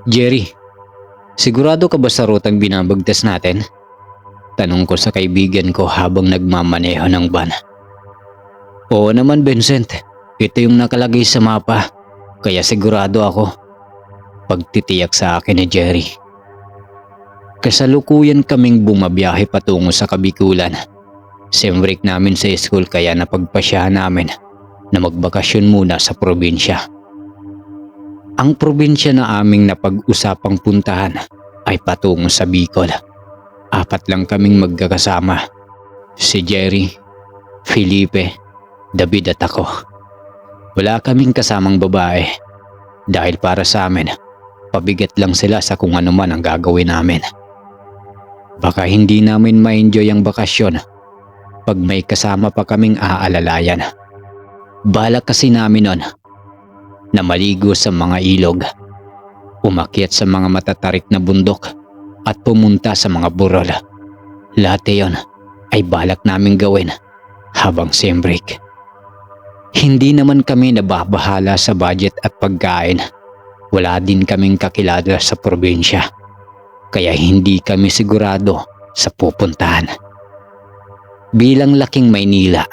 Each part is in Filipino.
Jerry, sigurado ka ba sa rutang binabagtas natin? Tanong ko sa kaibigan ko habang nagmamaneho ng van. Oo naman Vincent, ito yung nakalagay sa mapa, kaya sigurado ako. Pagtitiyak sa akin ni Jerry. Kasalukuyan kaming bumabiyahe patungo sa Kabikulan. Sem break namin sa school kaya napagpasyahan namin na magbakasyon muna sa probinsya. Ang probinsya na aming napag-usapang puntahan ay patungo sa Bicol. 4 lang kaming magkakasama. Si Jerry, Felipe, David at ako. Wala kaming kasamang babae dahil para sa amin, pabigat lang sila sa kung ano man ang gagawin namin. Baka hindi namin ma-enjoy ang bakasyon pag may kasama pa kaming aalalayan. Balak kasi namin nun na maligo sa mga ilog, umakyat sa mga matatarik na bundok at pumunta sa mga burol. Lahat yon ay balak naming gawin habang sem break. Hindi naman kami nababahala sa budget at pagkain. Wala din kaming kakilala sa probinsya, kaya hindi kami sigurado sa pupuntahan. Bilang laking Maynila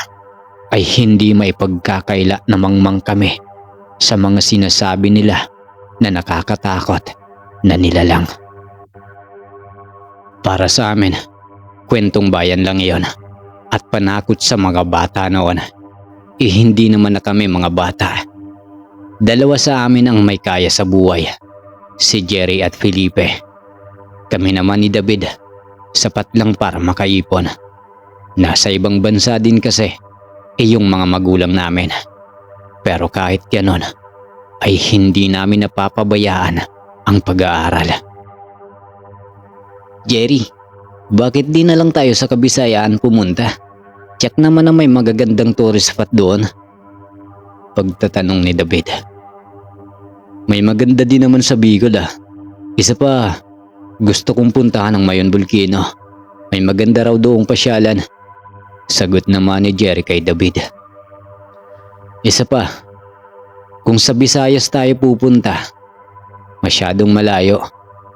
ay hindi maipagkakaila na mangmang kami sa mga sinasabi nila na nakakatakot na nilalang. Para sa amin, kwentong bayan lang iyon at panakot sa mga bata noon. Hindi naman na kami mga bata. 2 sa amin ang may kaya sa buhay, si Jerry at Felipe. Kami naman ni David, sapat lang para makaipon. Nasa ibang bansa din kasi yung mga magulang namin. Pero kahit ganon, ay hindi namin napapabayaan ang pag-aaral. Jerry, bakit di na lang tayo sa Kabisayaan pumunta? Tiyak naman na may magagandang tourist spot doon. Pagtatanong ni David. May maganda din naman sa Bicol ah. Isa pa, gusto kong puntahan ang Mayon Volcano. May maganda raw doong pasyalan. Sagot naman ni Jerry kay David. Isa pa, kung sa Visayas tayo pupunta, masyadong malayo.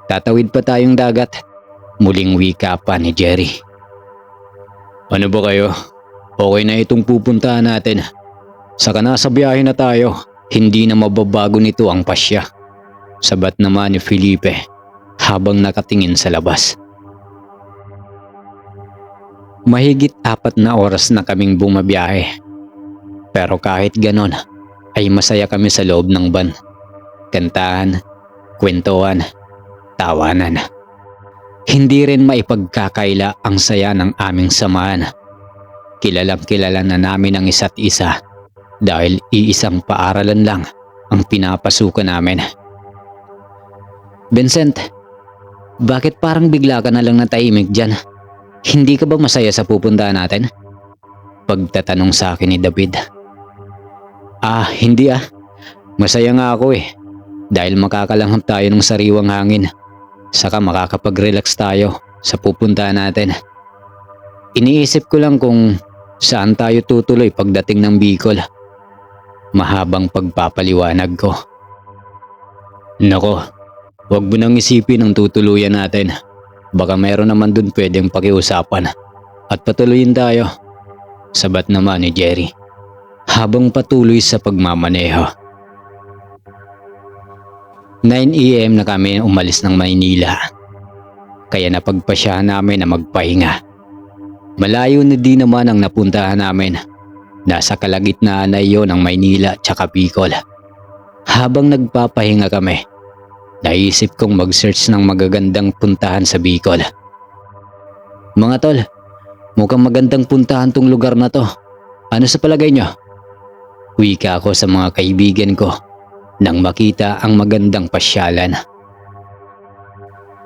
Tatawid pa tayong dagat. Muling wika pa ni Jerry. Ano ba kayo? Okay na itong pupuntahan natin. Saka nasa biyahe na tayo. Hindi na mababago nito ang pasya. Sabat naman ni Felipe habang nakatingin sa labas. Mahigit 4 na oras na kaming bumabiyahe. Pero kahit ganon ay masaya kami sa loob ng van. Kantahan, kwentuhan, tawanan. Hindi rin maipagkakaila ang saya ng aming samahan. Kilalang kilala na namin ang isa't isa dahil iisang paaralan lang ang pinapasukan namin. Vincent, bakit parang bigla ka na lang natahimik dyan? Hindi ka ba masaya sa pupuntahan natin? Pagtatanong sa akin ni David. Hindi ah. Masaya nga ako eh. Dahil makakalanghap tayo ng sariwang hangin. Saka makakapag-relax tayo sa pupuntahan natin. Iniisip ko lang kung saan tayo tutuloy pagdating ng Bicol. Mahabang pagpapaliwanag ko. Nako, wag mo nang isipin ang tutuluyan natin. Baka meron naman dun pwedeng pakiusapan at patuloyin tayo. Sabat naman ni Jerry habang patuloy sa pagmamaneho. 9 AM na kami umalis ng Maynila. Kaya napagpasyahan namin na magpahinga. Malayo na din naman ang napuntahan namin. Nasa kalagitnaan na iyon ng Maynila tsaka Bicol. Habang nagpapahinga kami, naisip kong mag-search ng magagandang puntahan sa Bicol. Mga tol, mukhang magandang puntahan tong lugar na to. Ano sa palagay nyo? Wika ako sa mga kaibigan ko nang makita ang magandang pasyalan.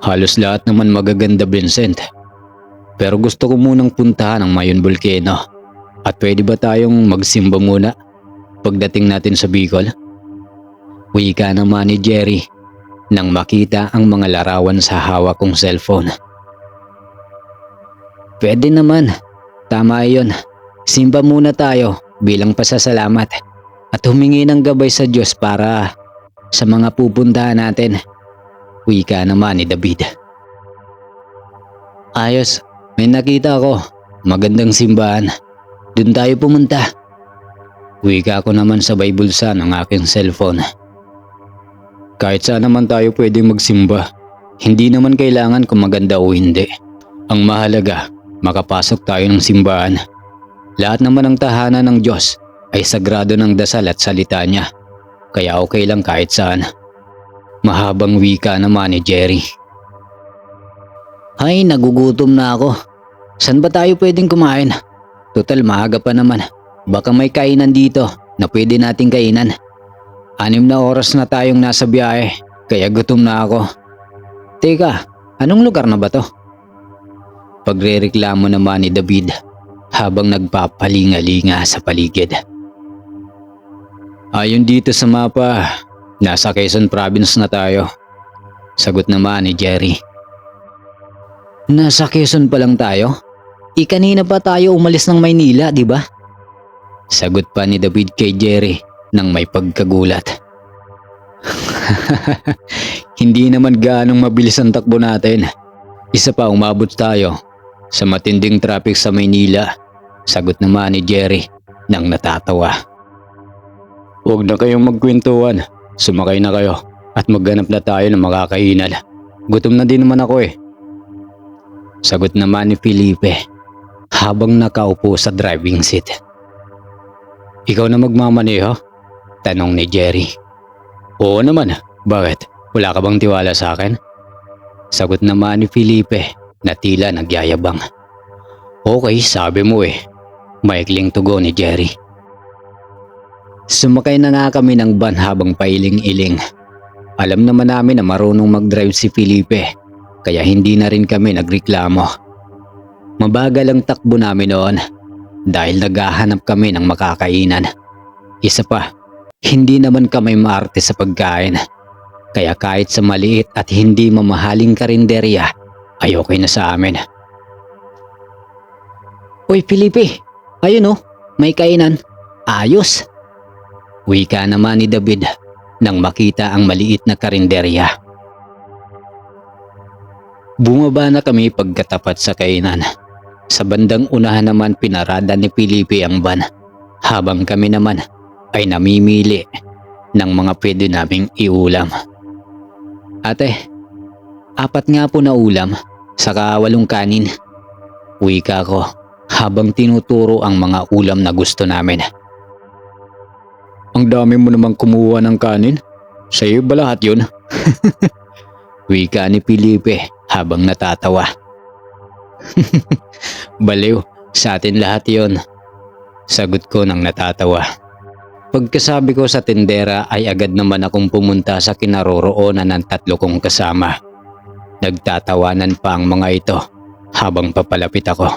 Halos lahat naman magaganda, Vincent. Pero gusto ko munang puntahan ang Mayon Volcano. At pwede ba tayong magsimba muna pagdating natin sa Bicol? Wika naman ni Jerry nang makita ang mga larawan sa hawak kong cellphone. Pwede naman. Tama yun. Simba muna tayo bilang pasasalamat at humingi ng gabay sa Diyos para sa mga pupuntahan natin. Wika naman ni David. Ayos, may nakita ko. Magandang simbahan. Doon tayo pumunta. Wika ko naman sabay bulsa ng aking cellphone. Kahit saan naman tayo pwede magsimba. Hindi naman kailangan kung maganda o hindi. Ang mahalaga, makapasok tayo ng simbahan. Lahat naman ng tahanan ng Diyos ay sagrado ng dasal at salita niya. Kaya okay lang kahit saan. Mahabang wika naman ni Jerry. Ay, nagugutom na ako. Saan ba tayo pwedeng kumain? Total, maaga pa naman. Baka may kainan dito na pwede nating kainan. 6 na oras na tayong nasa biyahe, kaya gutom na ako. Teka, anong lugar na ba to? Pagrereklamo naman ni David habang nagpapalinga-linga sa paligid. Ayon dito sa mapa, nasa Quezon Province na tayo. Sagot naman ni Jerry. Nasa Quezon pa lang tayo? Kanina pa tayo umalis ng Maynila, di ba? Sagot pa ni David kay Jerry nang may pagkagulat. Hindi naman gaanong mabilis ang takbo natin. Isa pa umabot tayo sa matinding traffic sa Maynila. Sagot naman ni Jerry nang natatawa. Huwag na kayong magkwentuhan. Sumakay na kayo at maghanap na tayo ng makakainan. Gutom na din naman ako eh. Sagot naman ni Felipe habang nakaupo sa driving seat. Ikaw na magmamaneho? Tanong ni Jerry. Oo naman, bakit? Wala ka bang tiwala sa akin? Sagot naman ni Felipe na tila nagyayabang. Okay, sabi mo eh. Maikling tugon ni Jerry. Sumakay na nga kami ng van habang pailing-iling. Alam naman namin na marunong mag-drive si Felipe, kaya hindi na rin kami nagreklamo. Mabagal ang takbo namin noon dahil naghahanap kami ng makakainan. Isa pa, hindi naman kami maarte sa pagkain. Kaya kahit sa maliit at hindi mamahaling karinderya ay okay na sa amin. Uy Felipe, ayun oh, may kainan. Ayos! Wika naman ni David nang makita ang maliit na karinderya. Bumaba na kami pagkatapat sa kainan. Sa bandang unahan naman pinarada ni Felipe ang van, habang kami naman ay namimili ng mga pwede naming iulam. Ate, 4 nga po na ulam, saka 8 kanin. Wika ko habang tinuturo ang mga ulam na gusto namin. Ang dami mo namang kumuha ng kanin. Sa'yo ba lahat yun? Wika ni Felipe habang natatawa. Baliw, sa atin lahat yon. Sagot ko nang natatawa. Pagkasabi ko sa tindera ay agad naman akong pumunta sa kinaroroonan ng 3 kong kasama. Nagtatawanan pa ang mga ito habang papalapit ako.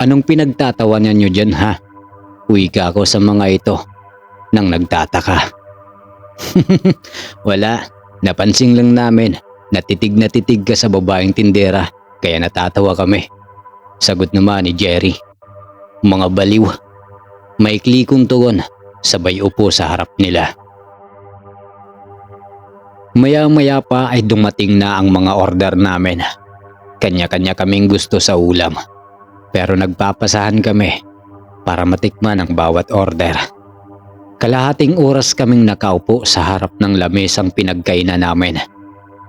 Anong pinagtatawanan nyo dyan ha? Wika ko sa mga ito nang nagtataka. Wala, napansin lang namin na titig ka sa babaeng tindera kaya natatawa kami. Sagot naman ni Jerry. Mga baliw. Maikli kong tugon, sabay upo sa harap nila. Maya-maya pa ay dumating na ang mga order namin. Kanya-kanya kaming gusto sa ulam. Pero nagpapasahan kami para matikman ang bawat order. Kalahating oras kaming nakaupo sa harap ng lamesang pinagkainan namin.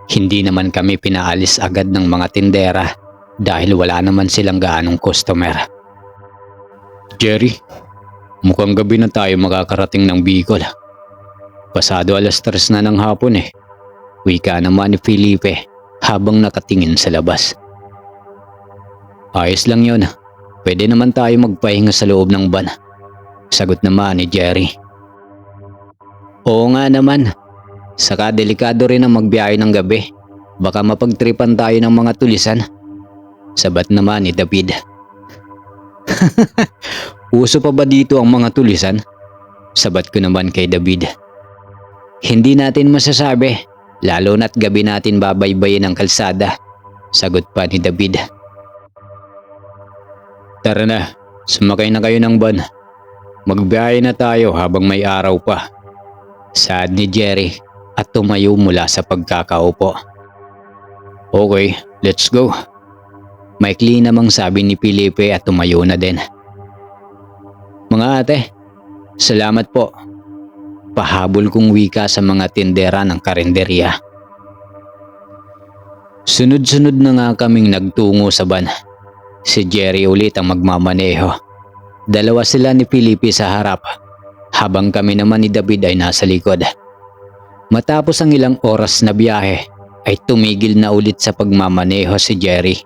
Hindi naman kami pinaalis agad ng mga tindera dahil wala naman silang gaanong customer. Jerry, mukhang gabi na tayo makakarating ng Bicol. Pasado 3:00 na ng hapon eh. Wika naman ni Felipe habang nakatingin sa labas. Ayos lang yun. Pwede naman tayo magpahinga sa loob ng van. Sagot naman ni Jerry. Oo nga naman. Saka delikado rin ang magbiyahe ng gabi. Baka mapagtripan tayo ng mga tulisan. Sabat naman ni David. Uso pa ba dito ang mga tulisan? Sabat ko naman kay David. Hindi natin masasabi, lalo na't gabi natin babaybayin ang kalsada. Sagot pa ni David. Tara na, sumakay na kayo ng van. Magbiyahe na tayo habang may araw pa. Saad ni Jerry at tumayo mula sa pagkakaupo. Okay, let's go. Maikli namang sabi ni Felipe at tumayo na din. Mga ate, salamat po. Pahabol kong wika sa mga tindera ng karinderya. Sunod-sunod na nga kaming nagtungo sa van. Si Jerry ulit ang magmamaneho. Dalawa sila ni Felipe sa harap, habang kami naman ni David ay nasa likod. Matapos ang ilang oras na biyahe, ay tumigil na ulit sa pagmamaneho si Jerry.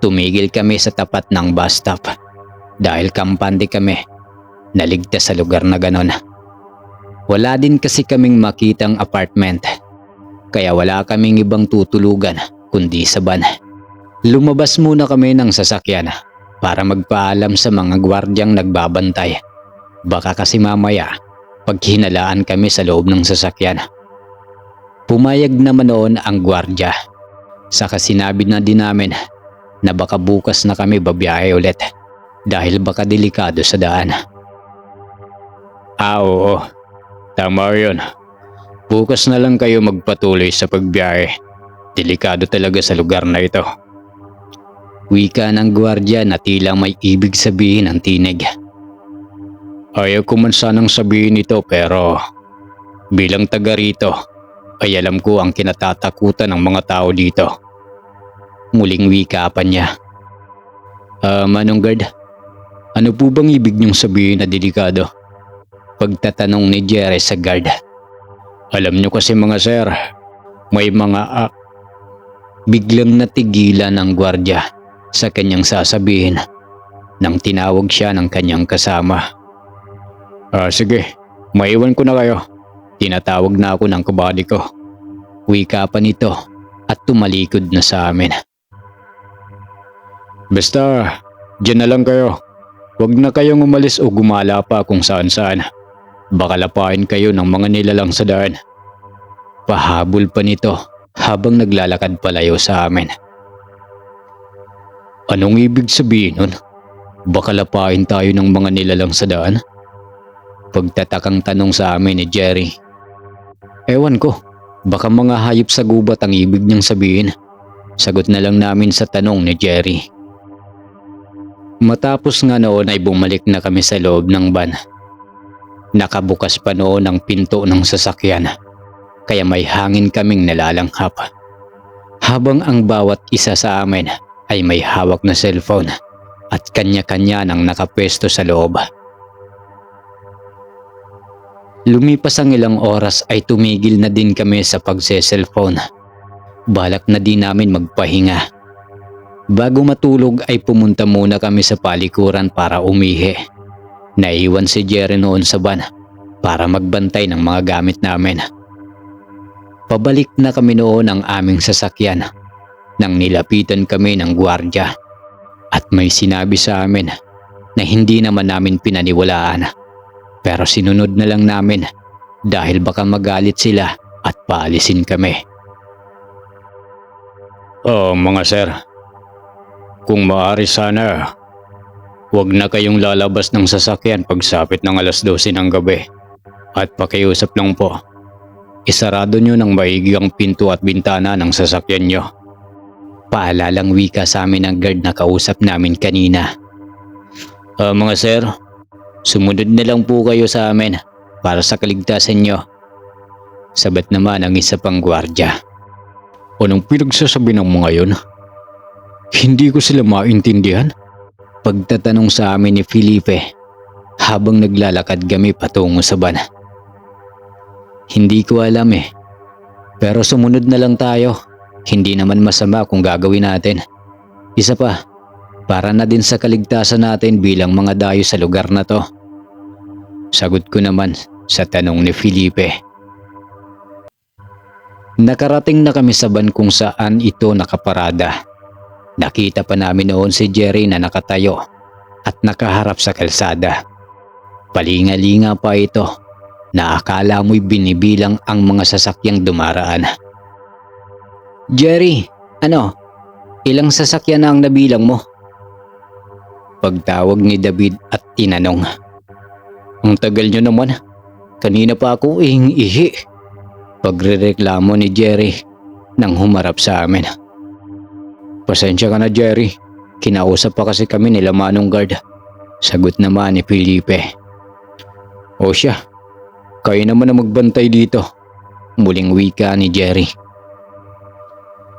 Tumigil kami sa tapat ng bus stop. Dahil kampante kami, naligtas sa lugar na ganon. Wala din kasi kaming makitang apartment, kaya wala kaming ibang tutulugan kundi sa van. Lumabas muna kami ng sasakyan para magpaalam sa mga gwardyang nagbabantay. Baka kasi mamaya paghinalaan kami sa loob ng sasakyan. Pumayag naman noon ang gwardya. Saka sinabi na din namin na baka bukas na kami babiyahe ulit dahil baka delikado sa daan. Oo, tama yun. Bukas na lang kayo magpatuloy sa pagbiyahe. Delikado talaga sa lugar na ito. Wika ng gwardya na tila may ibig sabihin ang tinig. Ayaw ko man sanang sabihin ito pero bilang taga rito ay alam ko ang kinatatakutan ng mga tao dito. Muling wika pa niya. Manong guard, ano po bang ibig niyong sabihin na delikado? Pagtatanong ni Jerry sa guard. Alam niyo kasi mga sir, may mga Biglang natigilan ang gwardya sa kanyang sasabihin nang tinawag siya ng kanyang kasama. Sige, maiwan ko na kayo. Tinatawag na ako ng kabady ko. Wika pa nito at tumalikod na sa amin. Basta, dyan na lang kayo. Huwag na kayong umalis o gumala pa kung saan-saan. Baka lapain kayo ng mga nilalang sa daan. Pahabol pa nito habang naglalakad palayo sa amin. Anong ibig sabihin nun? Baka lapain tayo ng mga nilalang sa daan? Pagtatakang tanong sa amin ni Jerry. Ewan ko, baka mga hayop sa gubat ang ibig niyang sabihin. Sagot na lang namin sa tanong ni Jerry. Matapos nga noon ay bumalik na kami sa loob ng van. Nakabukas pa noon ang pinto ng sasakyan, kaya may hangin kaming nalalanghap. Habang ang bawat isa sa amin ay may hawak na cellphone at kanya-kanya nang nakapwesto sa loob. Lumipas ang ilang oras ay tumigil na din kami sa pagse-cellphone. Balak na din namin magpahinga. Bago matulog ay pumunta muna kami sa palikuran para umihi. Naiwan si Jerry noon sa van para magbantay ng mga gamit namin. Pabalik na kami noon ang aming sasakyan nang nilapitan kami ng gwardya at may sinabi sa amin na hindi naman namin pinaniwalaan, pero sinunod na lang namin dahil baka magalit sila at paalisin kami. Mga sir, kung maaari sana, huwag na kayong lalabas ng sasakyan pagsapit ng alas 12 ng gabi at pakiusap lang po. Isarado nyo ng maigi ang pinto at bintana ng sasakyan nyo. Paalalang wika sa amin ng guard na kausap namin kanina. Mga sir, sumunod na lang po kayo sa amin para sa kaligtasan nyo. Sabat naman ang isa pang gwardya. Anong pinagsasabi ng mga yon? Hindi ko sila maintindihan. Pagtatanong sa amin ni Felipe habang naglalakad kami patungo sa van. Hindi ko alam pero sumunod na lang tayo. Hindi naman masama kung gagawin natin. Isa pa, para na din sa kaligtasan natin bilang mga dayo sa lugar na to. Sagot ko naman sa tanong ni Felipe. Nakarating na kami sa van kung saan ito nakaparada. Nakita pa namin noon si Jerry na nakatayo at nakaharap sa kalsada. Palinga-linga pa ito na akala mo'y binibilang ang mga sasakyang dumaraan. Jerry, ilang sasakyan na ang nabilang mo? Pagtawag ni David at tinanong. Ang tagal nyo naman, kanina pa ako ihi. pagrereklamo ni Jerry nang humarap sa amin. Pasensya ka na, Jerry. Kinausap pa kasi kami nila Manong Guard. Sagot naman ni Felipe. O siya, kayo naman na magbantay dito. Muling wika ni Jerry.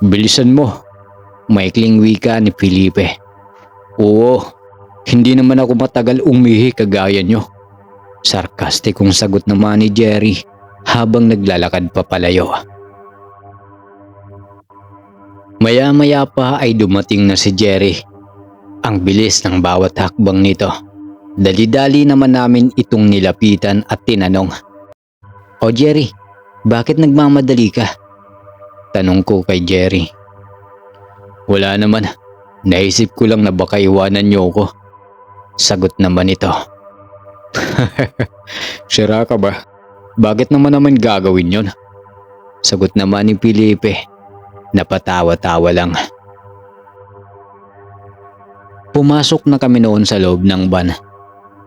Bilisan mo. Maikling wika ni Felipe. Oo, hindi naman ako matagal umihi kagaya nyo. Sarkastikong sagot naman ni Jerry habang naglalakad papalayo. Maya-maya pa ay dumating na si Jerry. Ang bilis ng bawat hakbang nito. Dali-dali naman namin itong nilapitan at tinanong. O Jerry, bakit nagmamadali ka? Tanong ko kay Jerry. Wala naman, naisip ko lang na baka iwanan niyo ko. Sagot naman ito. Sira ka ba? Bakit naman gagawin yon? Sagot naman ni Felipe. Napatawa-tawa lang. Pumasok na kami noon sa loob ng van.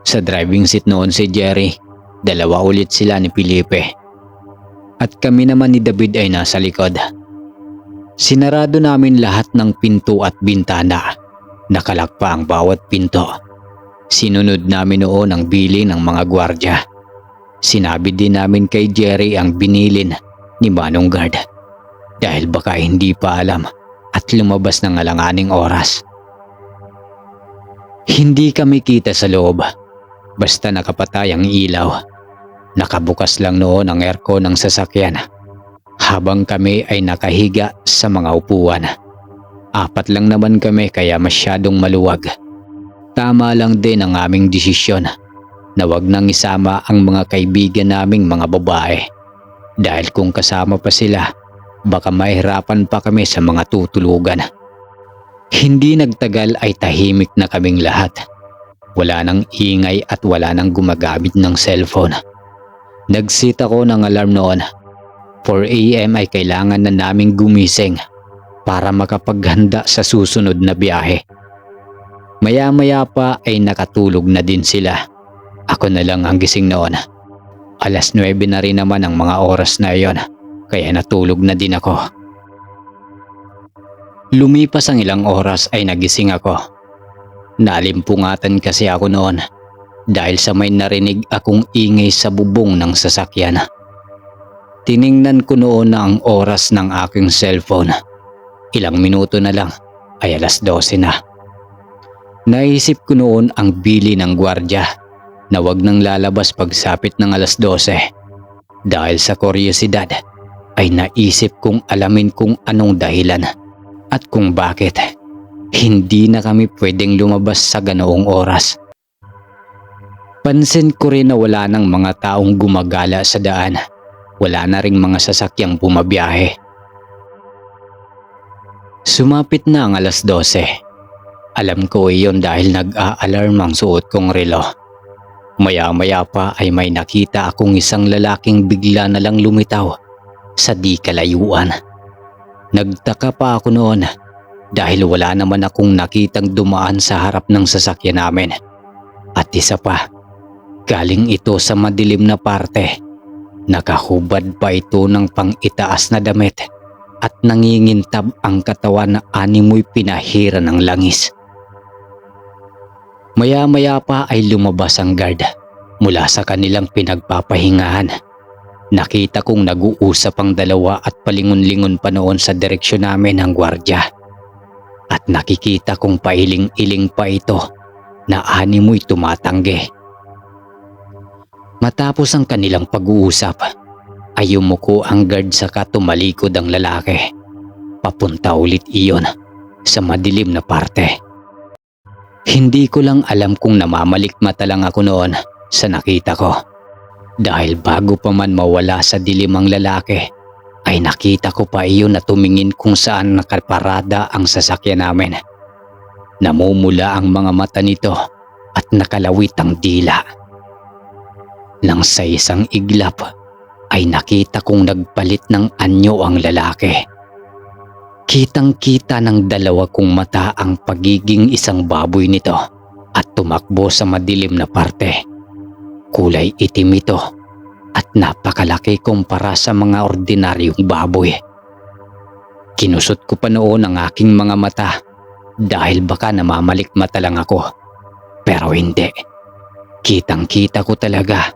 Sa driving seat noon si Jerry. Dalawa ulit sila ni Felipe. At kami naman ni David ay nasa likod. Sinarado namin lahat ng pinto at bintana. Nakalak pa ang bawat pinto. Sinunod namin noon ang bilin ng mga gwardya. Sinabi din namin kay Jerry ang binilin ni Manong Guard. Dahil baka hindi pa alam at lumabas ng alanganing oras. Hindi kami kita sa loob. Basta nakapatay ang ilaw. Nakabukas lang noon ang aircon ng sasakyan. Habang kami ay nakahiga sa mga upuan. 4 lang naman kami kaya masyadong maluwag. Tama lang din ang aming desisyon na wag nang isama ang mga kaibigan naming mga babae. Dahil kung kasama pa sila, baka mahirapan pa kami sa mga tutulugan. Hindi nagtagal ay tahimik na kaming lahat. Wala nang ingay at wala nang gumagamit ng cellphone. Nag-set ako ng alarm noon. 4 AM ay kailangan na naming gumising para makapaghanda sa susunod na biyahe. Maya-maya pa ay nakatulog na din sila. Ako na lang ang gising noon. 9:00 na rin naman ang mga oras na iyon, kaya natulog na din ako. Lumipas ang ilang oras ay nagising ako. Nalimpungatan kasi ako noon dahil sa may narinig akong ingay sa bubong ng sasakyan. Tiningnan ko noon na ang oras ng aking cellphone. Ilang minuto na lang ay 12:00 na. Naisip ko noon ang bili ng gwardya na wag nang lalabas pagsapit ng 12:00. Dahil sa kuryosidad ay naisip kong alamin kung anong dahilan at kung bakit hindi na kami pwedeng lumabas sa ganoong oras. Pansin ko rin na wala nang mga taong gumagala sa daan. Wala na ring mga sasakyang bumabiyahe. Sumapit na ang 12:00. Alam ko iyon dahil nag-a-alarm ang suot kong relo. Maya-maya pa ay may nakita akong isang lalaking bigla na lang lumitaw sa di kalayuan. Nagtaka pa ako noon dahil wala naman akong nakitang dumaan sa harap ng sasakyan namin. At isa pa, galing ito sa madilim na parte. Nakahubad pa ito ng pang-itaas na damit at nangingintab ang katawan na animoy pinahira ng langis. Maya-maya pa ay lumabas ang guard mula sa kanilang pinagpapahingahan. Nakita kong nag-uusap ang dalawa at palingon-lingon pa noon sa direksyon namin ang gwardya. At nakikita kong pailing-iling pa ito na animoy tumatanggi. Matapos ang kanilang pag-uusap ay yumuko ang guard saka tumalikod ang lalaki. Papunta ulit iyon sa madilim na parte. Hindi ko lang alam kung namamalikmata lang ako noon sa nakita ko. Dahil bago pa man mawala sa dilim ang lalaki, ay nakita ko pa iyon na tumingin kung saan nakaparada ang sasakyan namin. Namumula ang mga mata nito at nakalawit ang dila. Nang sa isang iglap ay nakita kong nagpalit ng anyo ang lalaki. Kitang-kita ng dalawa kong mata ang pagiging isang baboy nito at tumakbo sa madilim na parte. Kulay itim ito at napakalaki kumpara sa mga ordinaryong baboy. Kinusot ko pa noon ang aking mga mata dahil baka namamalikmata lang ako. Pero hindi. Kitang-kita ko talaga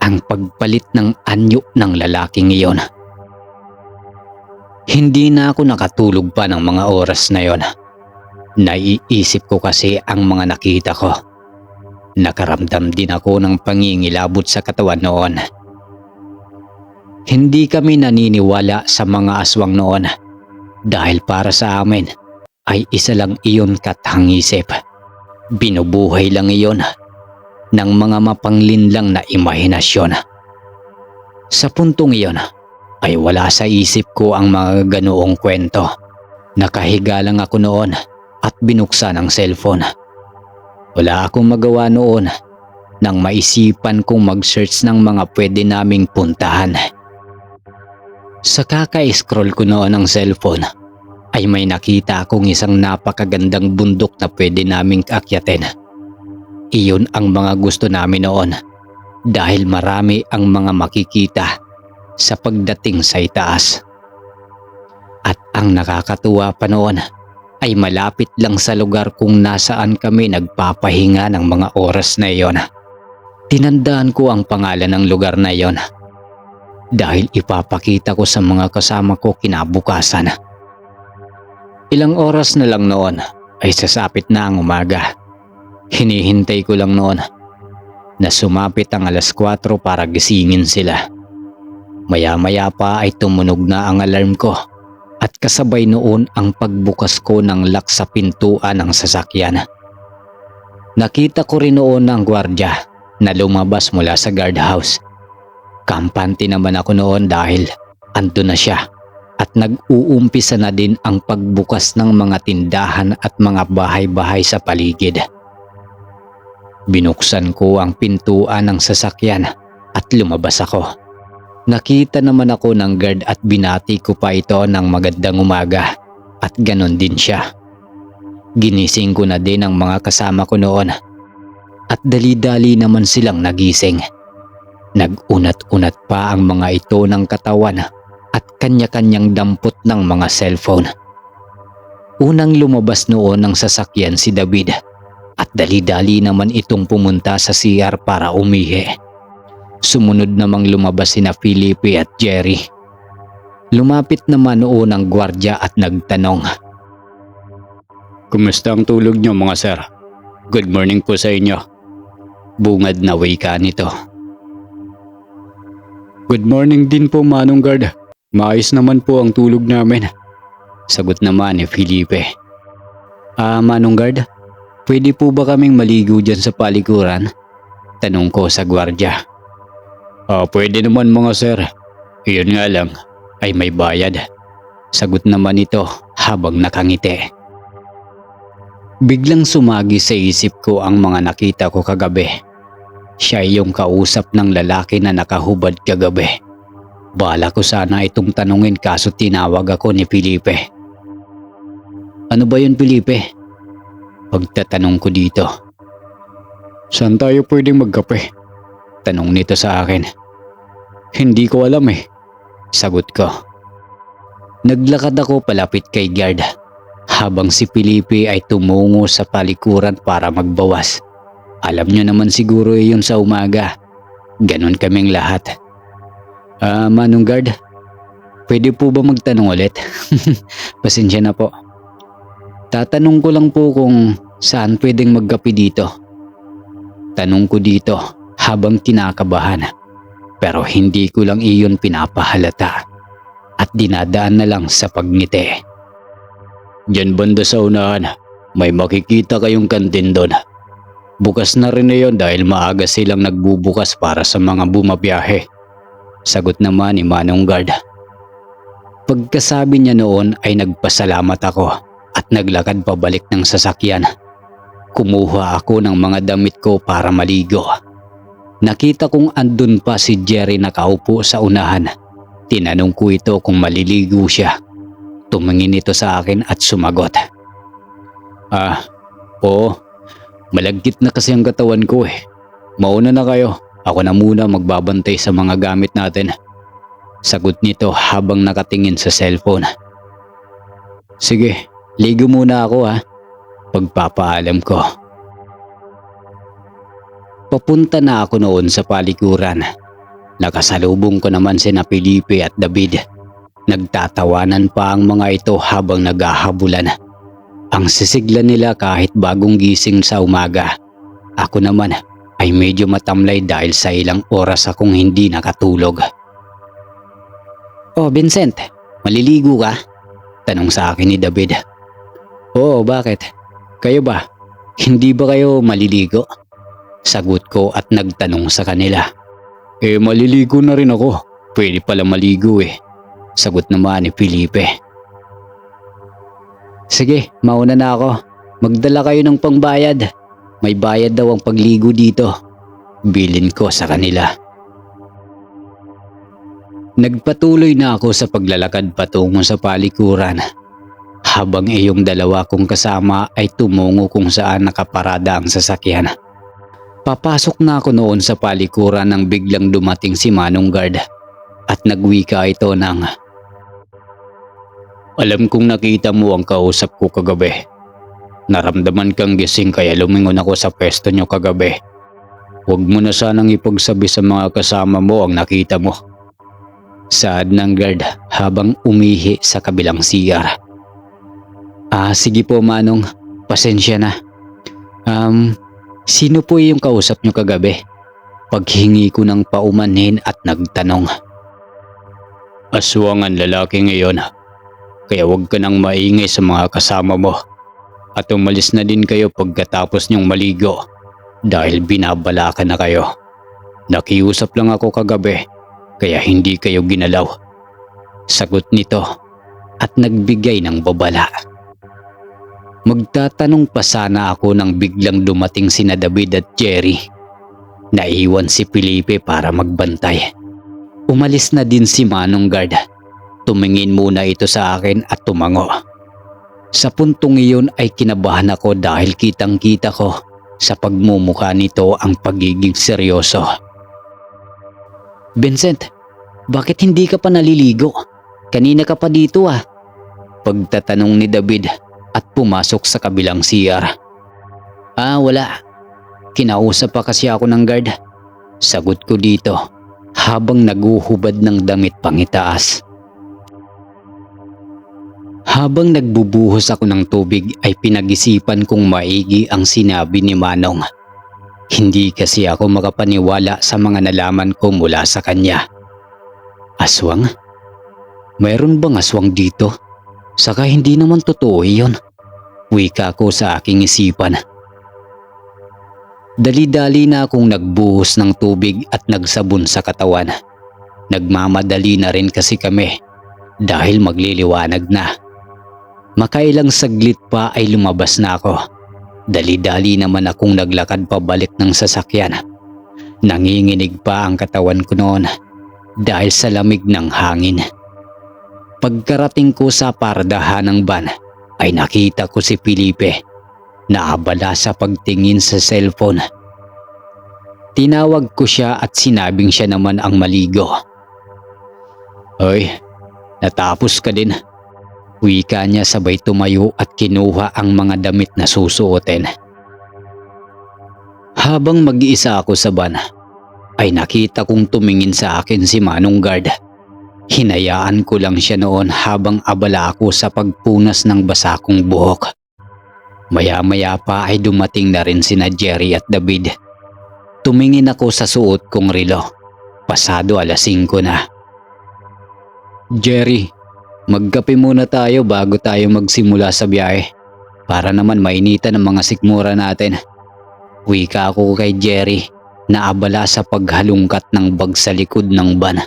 ang pagpalit ng anyo ng lalaking iyon. Hindi na ako nakatulog pa ng mga oras na yon. Naiisip ko kasi ang mga nakita ko. Nakaramdam din ako ng pangingilabot sa katawan noon. Hindi kami naniniwala sa mga aswang noon dahil para sa amin ay isa lang iyon kathangisip. Binubuhay lang iyon ng mga mapanglinlang na imahinasyon. Sa puntong iyon ay wala sa isip ko ang mga ganoong kwento. Nakahiga lang ako noon at binuksan ang cellphone. Wala akong magawa noon nang maisipan kong mag-search ng mga pwede naming puntahan. Sa kaka-scroll ko noon ng cellphone ay may nakita akong isang napakagandang bundok na pwede naming akyatin. Iyon ang mga gusto namin noon dahil marami ang mga makikita sa pagdating sa itaas. At ang nakakatuwa pa noon ay malapit lang sa lugar kung nasaan kami nagpapahinga ng mga oras na iyon. Tinandaan ko ang pangalan ng lugar na iyon dahil ipapakita ko sa mga kasama ko kinabukasan. Ilang oras na lang noon ay sasapit na ang umaga. Hinihintay ko lang noon na sumapit ang 4:00 para gisingin sila. Maya-maya pa ay tumunog na ang alarm ko at kasabay noon ang pagbukas ko ng lock sa pintuan ng sasakyan. Nakita ko rin noon ang gwardiya na lumabas mula sa guardhouse. Kampante naman ako noon dahil andun na siya at nag-uumpisa na din ang pagbukas ng mga tindahan at mga bahay-bahay sa paligid. Binuksan ko ang pintuan ng sasakyan at lumabas ako. Nakita naman ako ng guard at binati ko pa ito ng magandang umaga at ganon din siya. Ginising ko na din ang mga kasama ko noon at dali-dali naman silang nagising. Nag-unat-unat pa ang mga ito ng katawan at kanya-kanyang dampot ng mga cellphone. Unang lumabas noon ng sasakyan si David at dali-dali naman itong pumunta sa CR para umihi. Sumunod namang lumabas sina Felipe at Jerry. Lumapit naman noon ang gwardiya at nagtanong, "Kumusta ang tulog niyo mga sir? Good morning po sa inyo." Bungad na wika nito. "Good morning din po Manong Guard. Maayos naman po ang tulog namin." Sagot naman ni Felipe. Manong Guard, pwede po ba kaming maligo dyan sa palikuran?" Tanong ko sa gwardiya. Pwede naman mga sir. Iyon nga lang ay may bayad." Sagot naman ito habang nakangiti. Biglang sumagi sa isip ko ang mga nakita ko kagabi. Siya yung kausap ng lalaki na nakahubad kagabi. Bala ko sana itong tanungin kaso tinawag ako ni Felipe. "Ano ba yun Felipe?" Pagtatanong ko dito. "Saan tayo pwedeng magkape?" Tanong nito sa akin. "Hindi ko alam eh." Sagot ko. Naglakad ako palapit kay guard habang si Felipe ay tumungo sa palikuran para magbawas. Alam nyo naman siguro yun sa umaga. Ganon kaming lahat. Manong Guard, pwede po ba magtanong ulit?" Pasensya na po. "Tatanong ko lang po kung saan pwedeng magkape dito." Tanong ko dito habang kinakabahan. Pero hindi ko lang iyon pinapahalata at dinadaan na lang sa pagngiti. "Diyan banda sa unahan, may makikita kayong kantin doon. Bukas na rin na yun dahil maaga silang nagbubukas para sa mga bumabiyahe." Sagot naman ni Manong Guard. Pagkasabi niya noon ay nagpasalamat ako at naglakad pabalik ng sasakyan. Kumuha ako ng mga damit ko para maligo. Nakita kong andun pa si Jerry nakaupo sa unahan. Tinanong ko ito kung maliligo siya. Tumingin ito sa akin at sumagot. Oo. Malagkit na kasi ang katawan ko eh. Mauna na kayo. Ako na muna magbabantay sa mga gamit natin. Sagot nito habang nakatingin sa cellphone. Sige, ligo muna ako ha. Pagpapaalam ko. Papunta na ako noon sa palikuran. Nakasalubong ko naman sina Felipe at David. Nagtatawanan pa ang mga ito habang naghahabulan. Ang sisigla nila kahit bagong gising sa umaga. Ako naman ay medyo matamlay dahil sa ilang oras akong hindi nakatulog. Oh Vincent, maliligo ka? Tanong sa akin ni David. Oo, bakit? Kayo ba? Hindi ba kayo maliligo? Sagot ko at nagtanong sa kanila. Maliligo na rin ako. Pwede pala maligo eh. Sagot naman ni Felipe. Sige, mauna na ako. Magdala kayo ng pangbayad. May bayad daw ang pagligo dito. Bilin ko sa kanila. Nagpatuloy na ako sa paglalakad patungo sa palikuran. Habang iyong dalawa kong kasama ay tumungo kung saan nakaparada ang sasakyan. Papasok na ako noon sa palikuran nang biglang dumating si Manong Guard at nagwika ito ng, alam kong nakita mo ang kausap ko kagabi. Naramdaman kang gising kaya lumingon ako sa pwesto nyo kagabi. Huwag mo na sanang ipagsabi sa mga kasama mo ang nakita mo. Saad ng guard habang umihi sa kabilang CR. Sige po Manong, pasensya na. Sino po yung kausap nyo kagabi? Paghingi ko ng paumanhin at nagtanong. Aswang ang lalaki ngayon. Kaya huwag ka nang maingay sa mga kasama mo. At umalis na din kayo pagkatapos nyong maligo. Dahil binabalakan na kayo. Nakiusap lang ako kagabi. Kaya hindi kayo ginalaw. Sagot nito at nagbigay ng babala. Magtatanong pa sana ako nang biglang dumating sina David at Jerry. Naiwan si Felipe para magbantay. Umalis na din si Manong Guard. Tumingin muna ito sa akin at tumango. Sa puntong iyon ay kinabahan ako dahil kitang-kita ko sa pagmumukha nito ang pagiging seryoso. Vincent, bakit hindi ka pa naliligo? Kanina ka pa dito ah. Pagtatanong ni David at pumasok sa kabilang CR. Wala. Kinausap pa kasi ako ng guard. Sagot ko dito habang naguhubad ng damit pangitaas. Habang nagbubuhos ako ng tubig ay pinag-isipan kong maigi ang sinabi ni Manong. Hindi kasi ako makapaniwala sa mga nalaman ko mula sa kanya. Aswang? Mayroon bang aswang dito? Saka hindi naman totoo iyon. Wika ko sa aking isipan. Dali-dali na akong nagbuhos ng tubig at nagsabon sa katawan. Nagmamadali na rin kasi kami dahil magliliwanag na. Makailang saglit pa ay lumabas na ako. Dali-dali naman akong naglakad pabalik ng sasakyan. Nanginginig pa ang katawan ko noon dahil sa lamig ng hangin. Pagkarating ko sa pardahan ng van ay nakita ko si Felipe na abala sa pagtingin sa cellphone. Tinawag ko siya at sinabing siya naman ang maligo. Hoy, natapos ka din. Wika niya sabay tumayo at kinuha ang mga damit na susuotin. Habang mag-iisa ako sa van, ay nakita kong tumingin sa akin si Manong Guard. Hinayaan ko lang siya noon habang abala ako sa pagpunas ng basa kong buhok. Maya-maya pa ay dumating na rin sina Jerry at David. Tumingin ako sa suot kong relo. Pasado 5:00 na. Jerry, magkape muna tayo bago tayo magsimula sa biyahe. Para naman mainitan ang mga sikmura natin. Wika ako kay Jerry na abala sa paghalungkat ng bag sa likod ng van.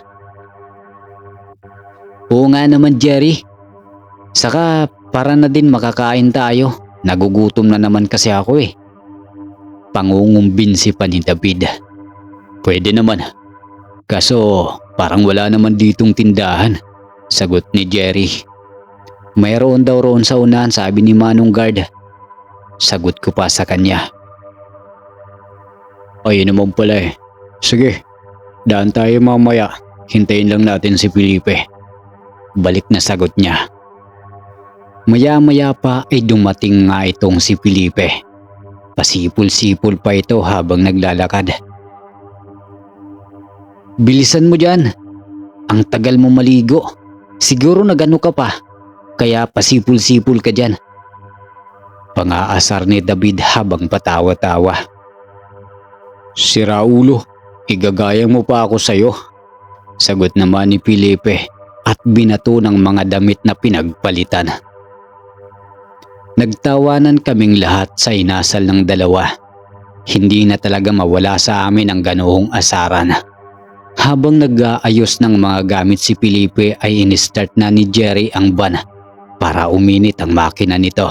Oo nga naman Jerry. Saka para na din makakain tayo. Nagugutom na naman kasi ako eh. Pangungumbinsi pa ni David. Pwede naman. Kaso parang wala naman ditong tindahan. Sagot ni Jerry. Mayroon daw roon sa unahan sabi ni Manong Guard. Sagot ko pa sa kanya. Ayun naman pala eh. Sige, daan tayo mamaya. Hintayin lang natin si Felipe. Balik na sagot niya. Maya-maya pa ay dumating nga itong si Felipe. Pasipol-sipol pa ito habang naglalakad. Bilisan mo dyan. Ang tagal mo maligo. Siguro nagano ka pa. Kaya pasipol-sipol ka dyan. Pangaasar ni David habang patawa-tawa. Sira ulo, igagaya mo pa ako sayo. Sagot naman ni Felipe at binato ng mga damit na pinagpalitan. Nagtawanan kaming lahat sa inasal ng dalawa. Hindi na talaga mawala sa amin ang ganoong asaran. Habang nag-aayos ng mga gamit si Felipe ay in-start na ni Jerry ang van para uminit ang makina nito.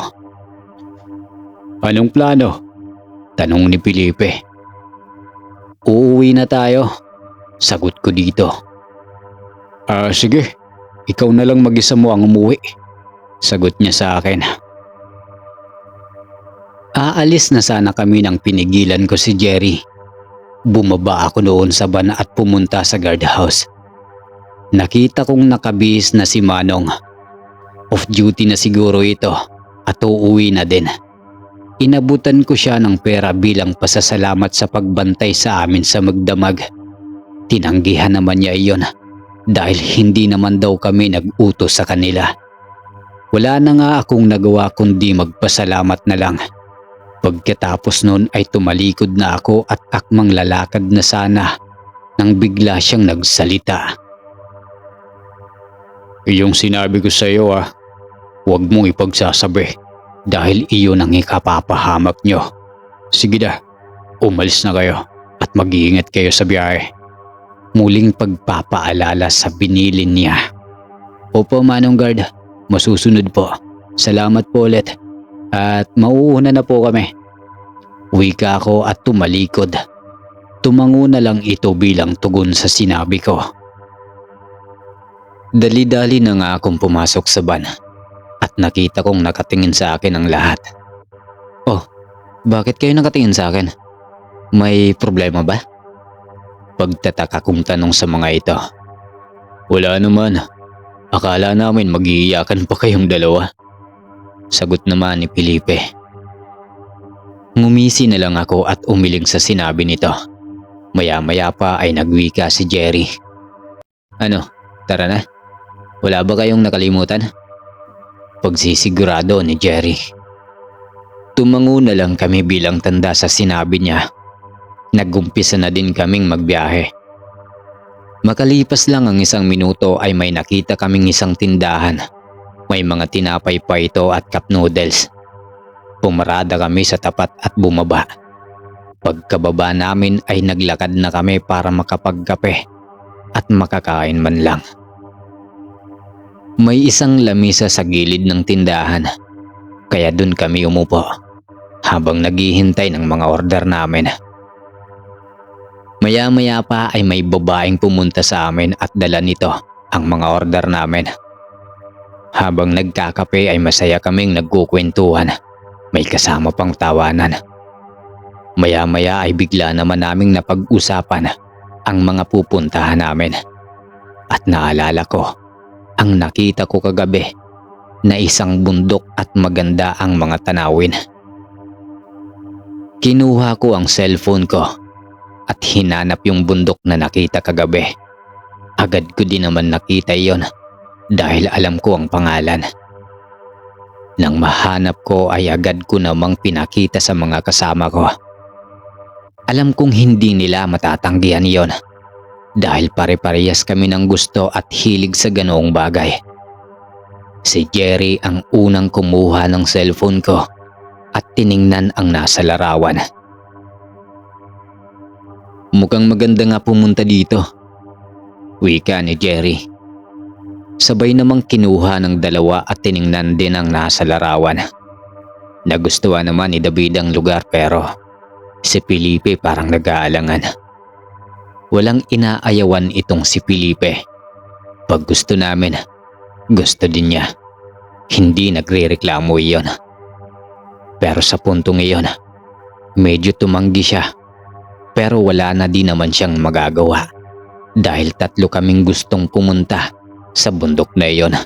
Anong plano? Tanong ni Felipe. Uuwi na tayo. Sagot ko dito. Sige. Ikaw na lang mag-isa mo ang umuwi. Sagot niya sa akin. Aalis na sana kami nang pinigilan ko si Jerry. Bumaba ako noon sa van at pumunta sa guardhouse. Nakita kong nakabihis na si Manong. Off duty na siguro ito at uuwi na din. Inabutan ko siya ng pera bilang pasasalamat sa pagbantay sa amin sa magdamag. Tinanggihan naman niya iyon dahil hindi naman daw kami nag-utos sa kanila. Wala na nga akong nagawa kundi magpasalamat na lang. Pagkatapos nun ay tumalikod na ako at akmang lalakad na sana nang bigla siyang nagsalita. Iyong sinabi ko sa iyo huwag mong ipagsasabi dahil iyon ang ikapapahamak nyo. Sige na, umalis na kayo at mag-iingat kayo sa biyahe. Muling pagpapaalala sa binilin niya. Opo Manong Guard, masusunod po. Salamat po ulit. At mauuna na po kami. Wika ko at tumalikod. Tumango na lang ito bilang tugon sa sinabi ko. Dali-dali na nga akong pumasok sa van at nakita kong nakatingin sa akin ang lahat. Oh, bakit kayo nakatingin sa akin? May problema ba? Pagtataka kong tanong sa mga ito. Wala naman. Akala namin mag-iiyakan pa kayong dalawa. Sagot naman ni Felipe. Ngumisi na lang ako at umiling sa sinabi nito. Maya-maya pa ay nagwika si Jerry. Ano, tara na? Wala ba kayong nakalimutan? Pagsisigurado ni Jerry. Tumango na lang kami bilang tanda sa sinabi niya. Nagumpisa na din kaming magbiyahe. Makalipas lang ang 1 minuto ay may nakita kaming isang tindahan. May mga tinapay pa ito at cup noodles. Pumarada kami sa tapat at bumaba. Pagkababa namin ay naglakad na kami para makapagkape at makakain man lang. May isang lamisa sa gilid ng tindahan, kaya dun kami umupo habang naghihintay ng mga order namin. Maya-maya pa ay may babaeng pumunta sa amin at dala nito ang mga order namin. Habang nagkakape ay masaya kaming nagkukwentuhan. May kasama pang tawanan. Maya-maya ay bigla naman naming napag-usapan ang mga pupuntahan namin. At naalala ko ang nakita ko kagabi na isang bundok at maganda ang mga tanawin. Kinuha ko ang cellphone ko at hinanap yung bundok na nakita kagabi. Agad ko din naman nakita iyon dahil alam ko ang pangalan. Nang mahanap ko ay agad ko namang pinakita sa mga kasama ko. Alam kong hindi nila matatanggihan iyon dahil pare-parehas kami ng gusto at hilig sa ganoong bagay. Si Jerry ang unang kumuha ng cellphone ko at tiningnan ang nasa larawan. Mukhang maganda nga pumunta dito, wika ni Jerry. Sabay namang kinuha ng dalawa at tiningnan din ang nasa larawan. Nagustuhan naman ni David ang lugar pero si Felipe parang nag-aalangan. Walang inaayawan itong si Felipe. Pag gusto namin, gusto din niya. Hindi nagre-reklamo iyon. Pero sa puntong iyon, medyo tumanggi siya. Pero wala na din naman siyang magagawa dahil tatlo kaming gustong pumunta sa bundok na iyon.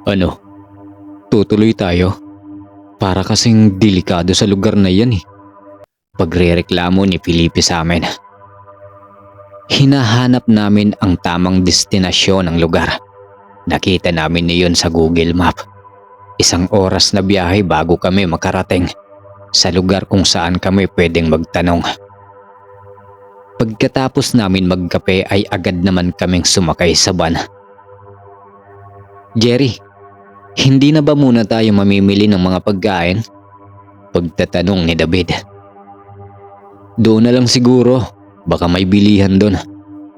Ano? Tutuloy tayo? Para kasing delikado sa lugar na yan eh. Pagrereklamo ni Felipe sa amin. Hinahanap namin ang tamang destinasyon ng lugar. Nakita namin iyon sa Google Map. 1 oras na biyahe bago kami makarating sa lugar kung saan kami pwedeng magtanong. Pagkatapos namin magkape ay agad naman kaming sumakay sa van. Jerry, hindi na ba muna tayo mamimili ng mga pagkain? Pagtatanong ni David. Doon na lang siguro, baka may bilihan doon.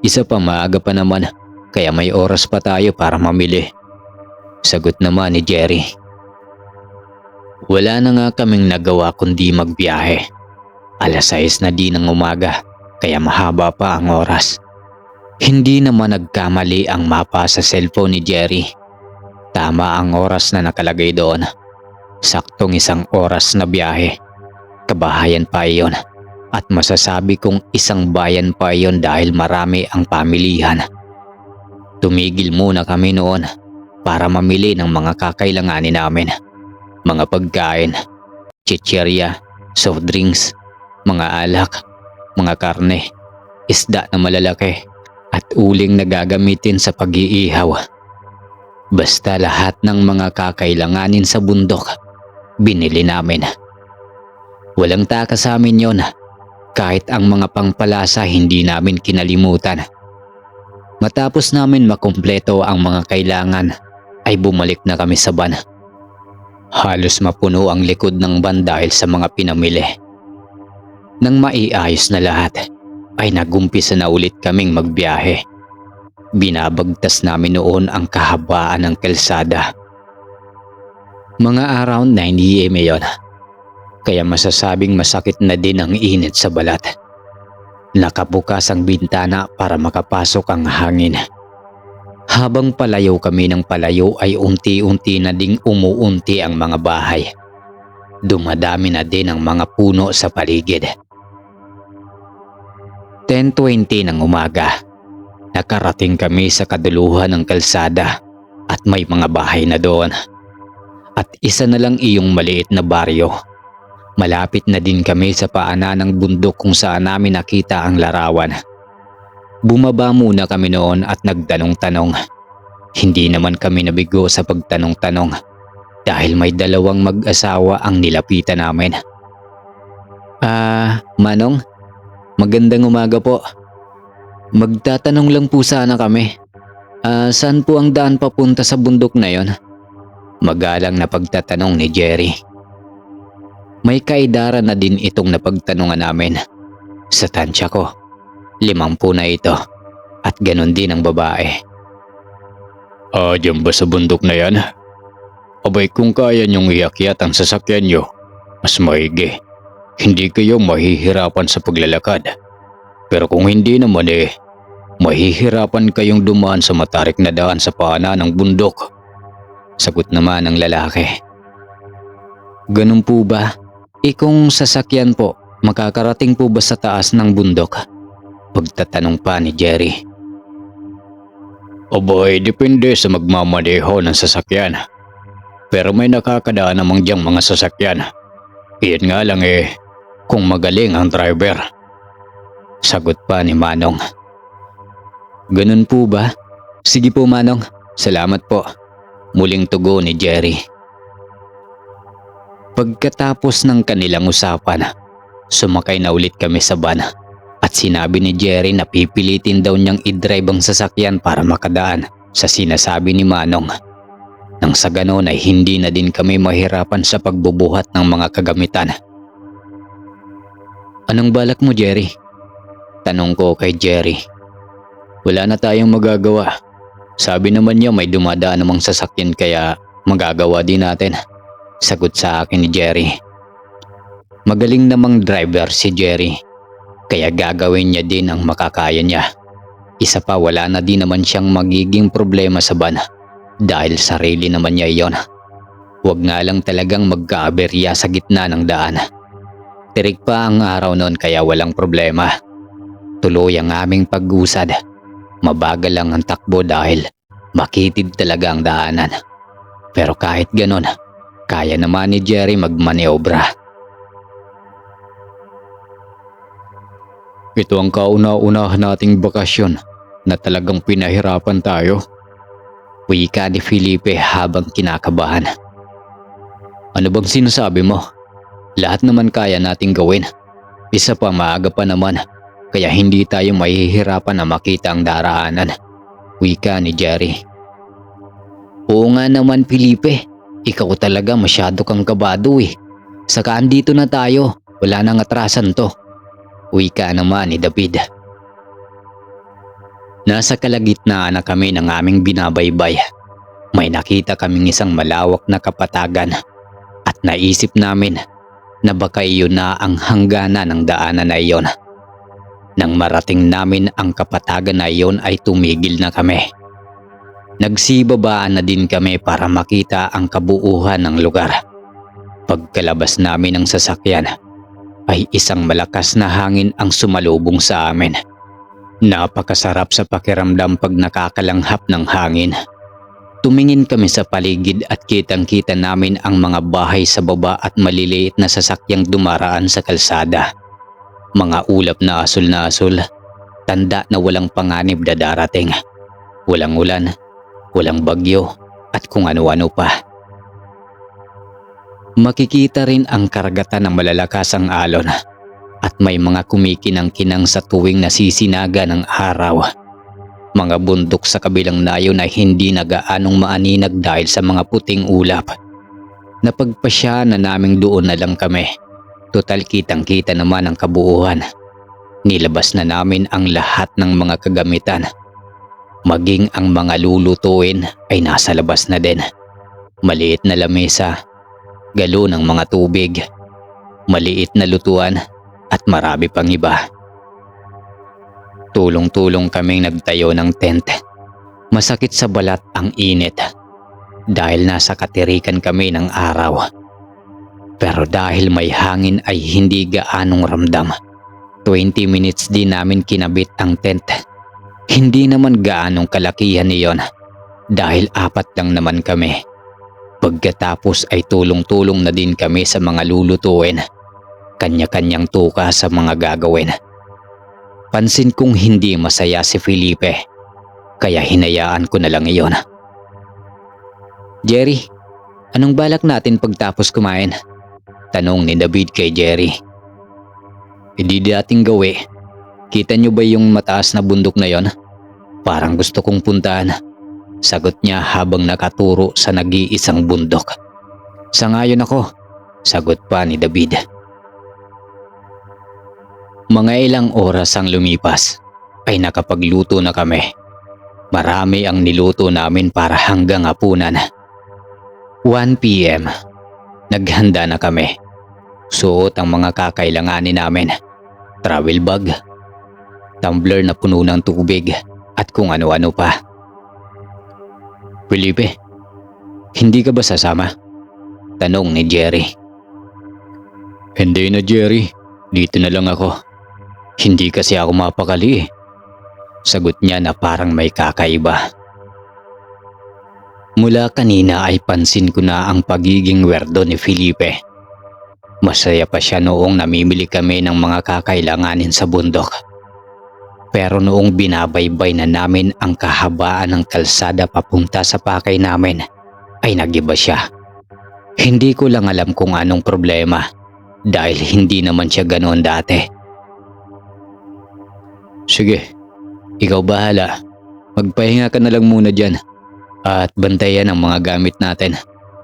Isa pa, maaga pa naman, kaya may oras pa tayo para mamili. Sagot naman ni Jerry. Wala na nga kaming nagawa kundi magbiyahe. 6:00 na din ng umaga, kaya mahaba pa ang oras. Hindi naman nagkamali ang mapa sa cellphone ni Jerry. Tama ang oras na nakalagay doon. Saktong 1 oras na biyahe. Kabahayan pa iyon. At masasabi kong isang bayan pa iyon dahil marami ang pamilihan. Tumigil muna kami noon para mamili ng mga kakailanganin namin. Mga pagkain, chichirya, soft drinks, mga alak, mga karne, isda na malalaki at uling na gagamitin sa pag-iihaw. Basta lahat ng mga kakailanganin sa bundok, binili namin. Walang taka sa amin yon. Kahit ang mga pangpalasa hindi namin kinalimutan. Matapos namin makumpleto ang mga kailangan ay bumalik na kami sa van. Halos mapuno ang likod ng van dahil sa mga pinamili. Nang maiayos na lahat ay nagumpisa na ulit kaming magbiyahe. Binabagtas namin noon ang kahabaan ng kalsada. Mga around 9 AM yon. Kaya masasabing masakit na din ang init sa balat. Nakabukas ang bintana para makapasok ang hangin. Habang palayo kami ng palayo ay unti-unti na ding umuunti ang mga bahay. Dumadami na din ang mga puno sa paligid. 10:20 ng umaga. Nakarating kami sa kaduluhan ng kalsada at may mga bahay na doon. At isa na lang iyong maliit na baryo. Malapit na din kami sa paanan ng bundok kung saan namin nakita ang larawan. Bumaba muna kami noon at nagtanong-tanong. Hindi naman kami nabigo sa pagtanong-tanong dahil may 2 mag-asawa ang nilapitan namin. Manong, magandang umaga po. Magtatanong lang po sana kami. Saan po ang daan papunta sa bundok na yon? Magalang na pagtatanong ni Jerry. May kaidara na din itong napagtanungan namin. Sa tansya ko, 50 na ito at ganon din ang babae. Diyan ba sa bundok na yan? Abay kung kaya niyong iakyat ang sasakyan niyo, mas maigi. Hindi kayo mahihirapan sa paglalakad. Pero kung hindi naman mahihirapan kayong dumaan sa matarik na daan sa paanan ng bundok. Sagot naman ng lalaki. Ganun po ba? Kung sasakyan po, makakarating po ba sa taas ng bundok? Pagtatanong pa ni Jerry. Abay, depende sa magmamaneho ng sasakyan. Pero may nakakadaan namang diyang mga sasakyan. Iyan nga lang kung magaling ang driver. Sagot pa ni Manong. Ganun po ba? Sige po Manong, salamat po. Muling tugon ni Jerry. Pagkatapos ng kanilang usapan, sumakay na ulit kami sa van at sinabi ni Jerry na pipilitin daw niyang i-drive ang sasakyan para makadaan sa sinasabi ni Manong. Nang sa ganon ay hindi na din kami mahirapan sa pagbubuhat ng mga kagamitan. Anong balak mo, Jerry? Tanong ko kay Jerry. Wala na tayong magagawa. Sabi naman niya may dumadaan namang sasakyan kaya magagawa din natin. Sagot sa akin ni Jerry. Magaling namang driver si Jerry, kaya gagawin niya din ang makakaya niya. Isa pa, wala na din naman siyang magiging problema sa van dahil sarili naman niya iyon. Huwag nga lang talagang magkaaberya sa gitna ng daan. Tirik pa ang araw noon kaya walang problema. Tuloy ang aming pag-usad. Mabagal lang ang takbo dahil makitid talaga ang daanan. Pero kahit ganon, kaya naman ni Jerry magmaniobra. Ito ang kauna-unahan nating bakasyon na talagang pinahirapan tayo. Wika ni Felipe habang kinakabahan. Ano bang sinasabi mo? Lahat naman kaya nating gawin. Isa pa, maaga pa naman, kaya hindi tayo mahihirapan na makita ang daraanan. Wika ni Jerry. Oo nga naman Felipe, ikaw talaga masyado kang kabado eh. Saka andito na tayo, wala nang atrasan to. Wika naman ni David. Nasa kalagitnaan na kami ng aming binabaybay. May nakita kaming isang malawak na kapatagan at naisip namin na baka iyon na ang hangganan ng daanan na iyon. Nang marating namin ang kapatagan na iyon ay tumigil na kami. Nagsibabaan na din kami para makita ang kabuuhan ng lugar. Pagkalabas namin ng sasakyan ay isang malakas na hangin ang sumalubong sa amin. Napakasarap sa pakiramdam pag nakakalanghap ng hangin. Tumingin kami sa paligid at kitang-kita namin ang mga bahay sa baba at maliliit na sasakyang dumaraan sa kalsada. Mga ulap na asul, tanda na walang panganib na darating. Walang ulan, walang bagyo at kung ano-ano pa. Makikita rin ang karagatan ng malalasang alon at may mga kumikinang-kinang sa tuwing nasisinaga ng araw. Mga bundok sa kabilang nayon ay hindi na gaanong maaninag dahil sa mga puting ulap. Napagpasya na naming doon na lang kami. Total kitang-kita naman ang kabuuan. Nilabas na namin ang lahat ng mga kagamitan. Maging ang mga lulutuin ay nasa labas na din. Maliit na lamesa, galon ng mga tubig, maliit na lutuan at marami pang iba. Tulong-tulong kaming nagtayo ng tent. Masakit sa balat ang init dahil nasa katirikan kami ng araw. Pero dahil may hangin ay hindi gaanong ramdam. 20 minutes din namin kinabit ang tent. Hindi naman gaanong kalakihan niyon dahil 4 lang naman kami. Pagkatapos ay tulong-tulong na din kami sa mga lulutuin. Kanya-kanyang tuka sa mga gagawin. Pansin kong hindi masaya si Felipe, kaya hinayaan ko na lang iyon. Jerry, anong balak natin pagtapos kumain? Tanong ni David kay Jerry. Hindi dating gawi. Kita niyo ba yung mataas na bundok na yon? Parang gusto kong puntahan. Sagot niya habang nakaturo sa nag-iisang bundok. Sangayon ako, sagot pa ni David. Mga ilang oras ang lumipas ay nakapagluto na kami. Marami ang niluto namin para hanggang hapunan. 1 PM. Naghanda na kami. Suot ang mga kakailanganin namin. Travel bag, tumbler na puno ng tubig at kung ano-ano pa. Felipe, hindi ka ba sasama? Tanong ni Jerry. Hindi na Jerry, dito na lang ako. Hindi kasi ako mapakali eh. Sagot niya na parang may kakaiba. Mula kanina ay pansin ko na ang pagiging werdo ni Felipe. Masaya pa siya noong namimili kami ng mga kakailanganin sa bundok. Pero noong binabaybay na namin ang kahabaan ng kalsada papunta sa pakay namin, ay nagiba siya. Hindi ko lang alam kung anong problema dahil hindi naman siya ganoon dati. Sige, ikaw bahala. Magpahinga ka na lang muna dyan at bantayan ang mga gamit natin.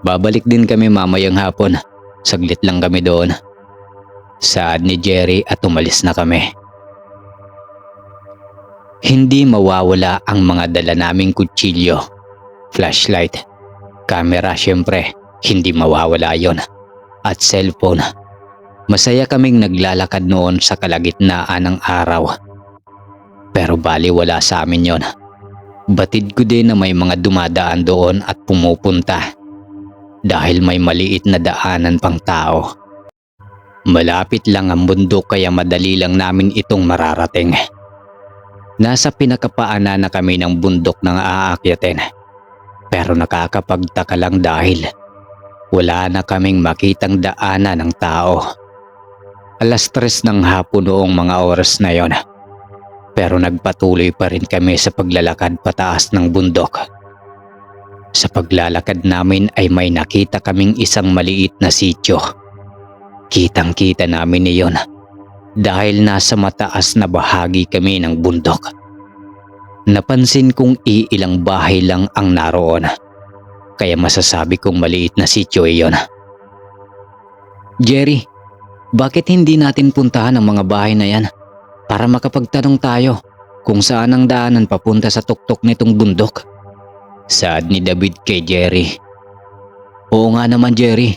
Babalik din kami mamayang hapon. Saglit lang kami doon. Saad ni Jerry at umalis na kami. Hindi mawawala ang mga dala naming kutsilyo, flashlight, camera syempre, hindi mawawala yon, at cellphone. Masaya kaming naglalakad noon sa kalagitnaan ng araw. Pero baliwala sa amin yon. Batid ko din na may mga dumadaan doon at pumupunta dahil may maliit na daanan pang tao. Malapit lang ang bundok kaya madali lang namin itong mararating. Nasa pinakapaanan na kami ng bundok nang aakyatin. Pero nakakapagtaka lang dahil wala na kaming makitang daanan ng tao. 3:00 ng hapon noong mga oras na yon. Pero nagpatuloy pa rin kami sa paglalakad pataas ng bundok. Sa paglalakad namin ay may nakita kaming isang maliit na sityo. Kitang-kita namin iyon dahil nasa mataas na bahagi kami ng bundok. Napansin kong iilang bahay lang ang naroon, kaya masasabi kong maliit na sityo iyon. Jerry, bakit hindi natin puntahan ang mga bahay na yan para makapagtanong tayo kung saan ang daanan papunta sa tuktok nitong bundok? Saad ni David kay Jerry. Oo nga naman Jerry,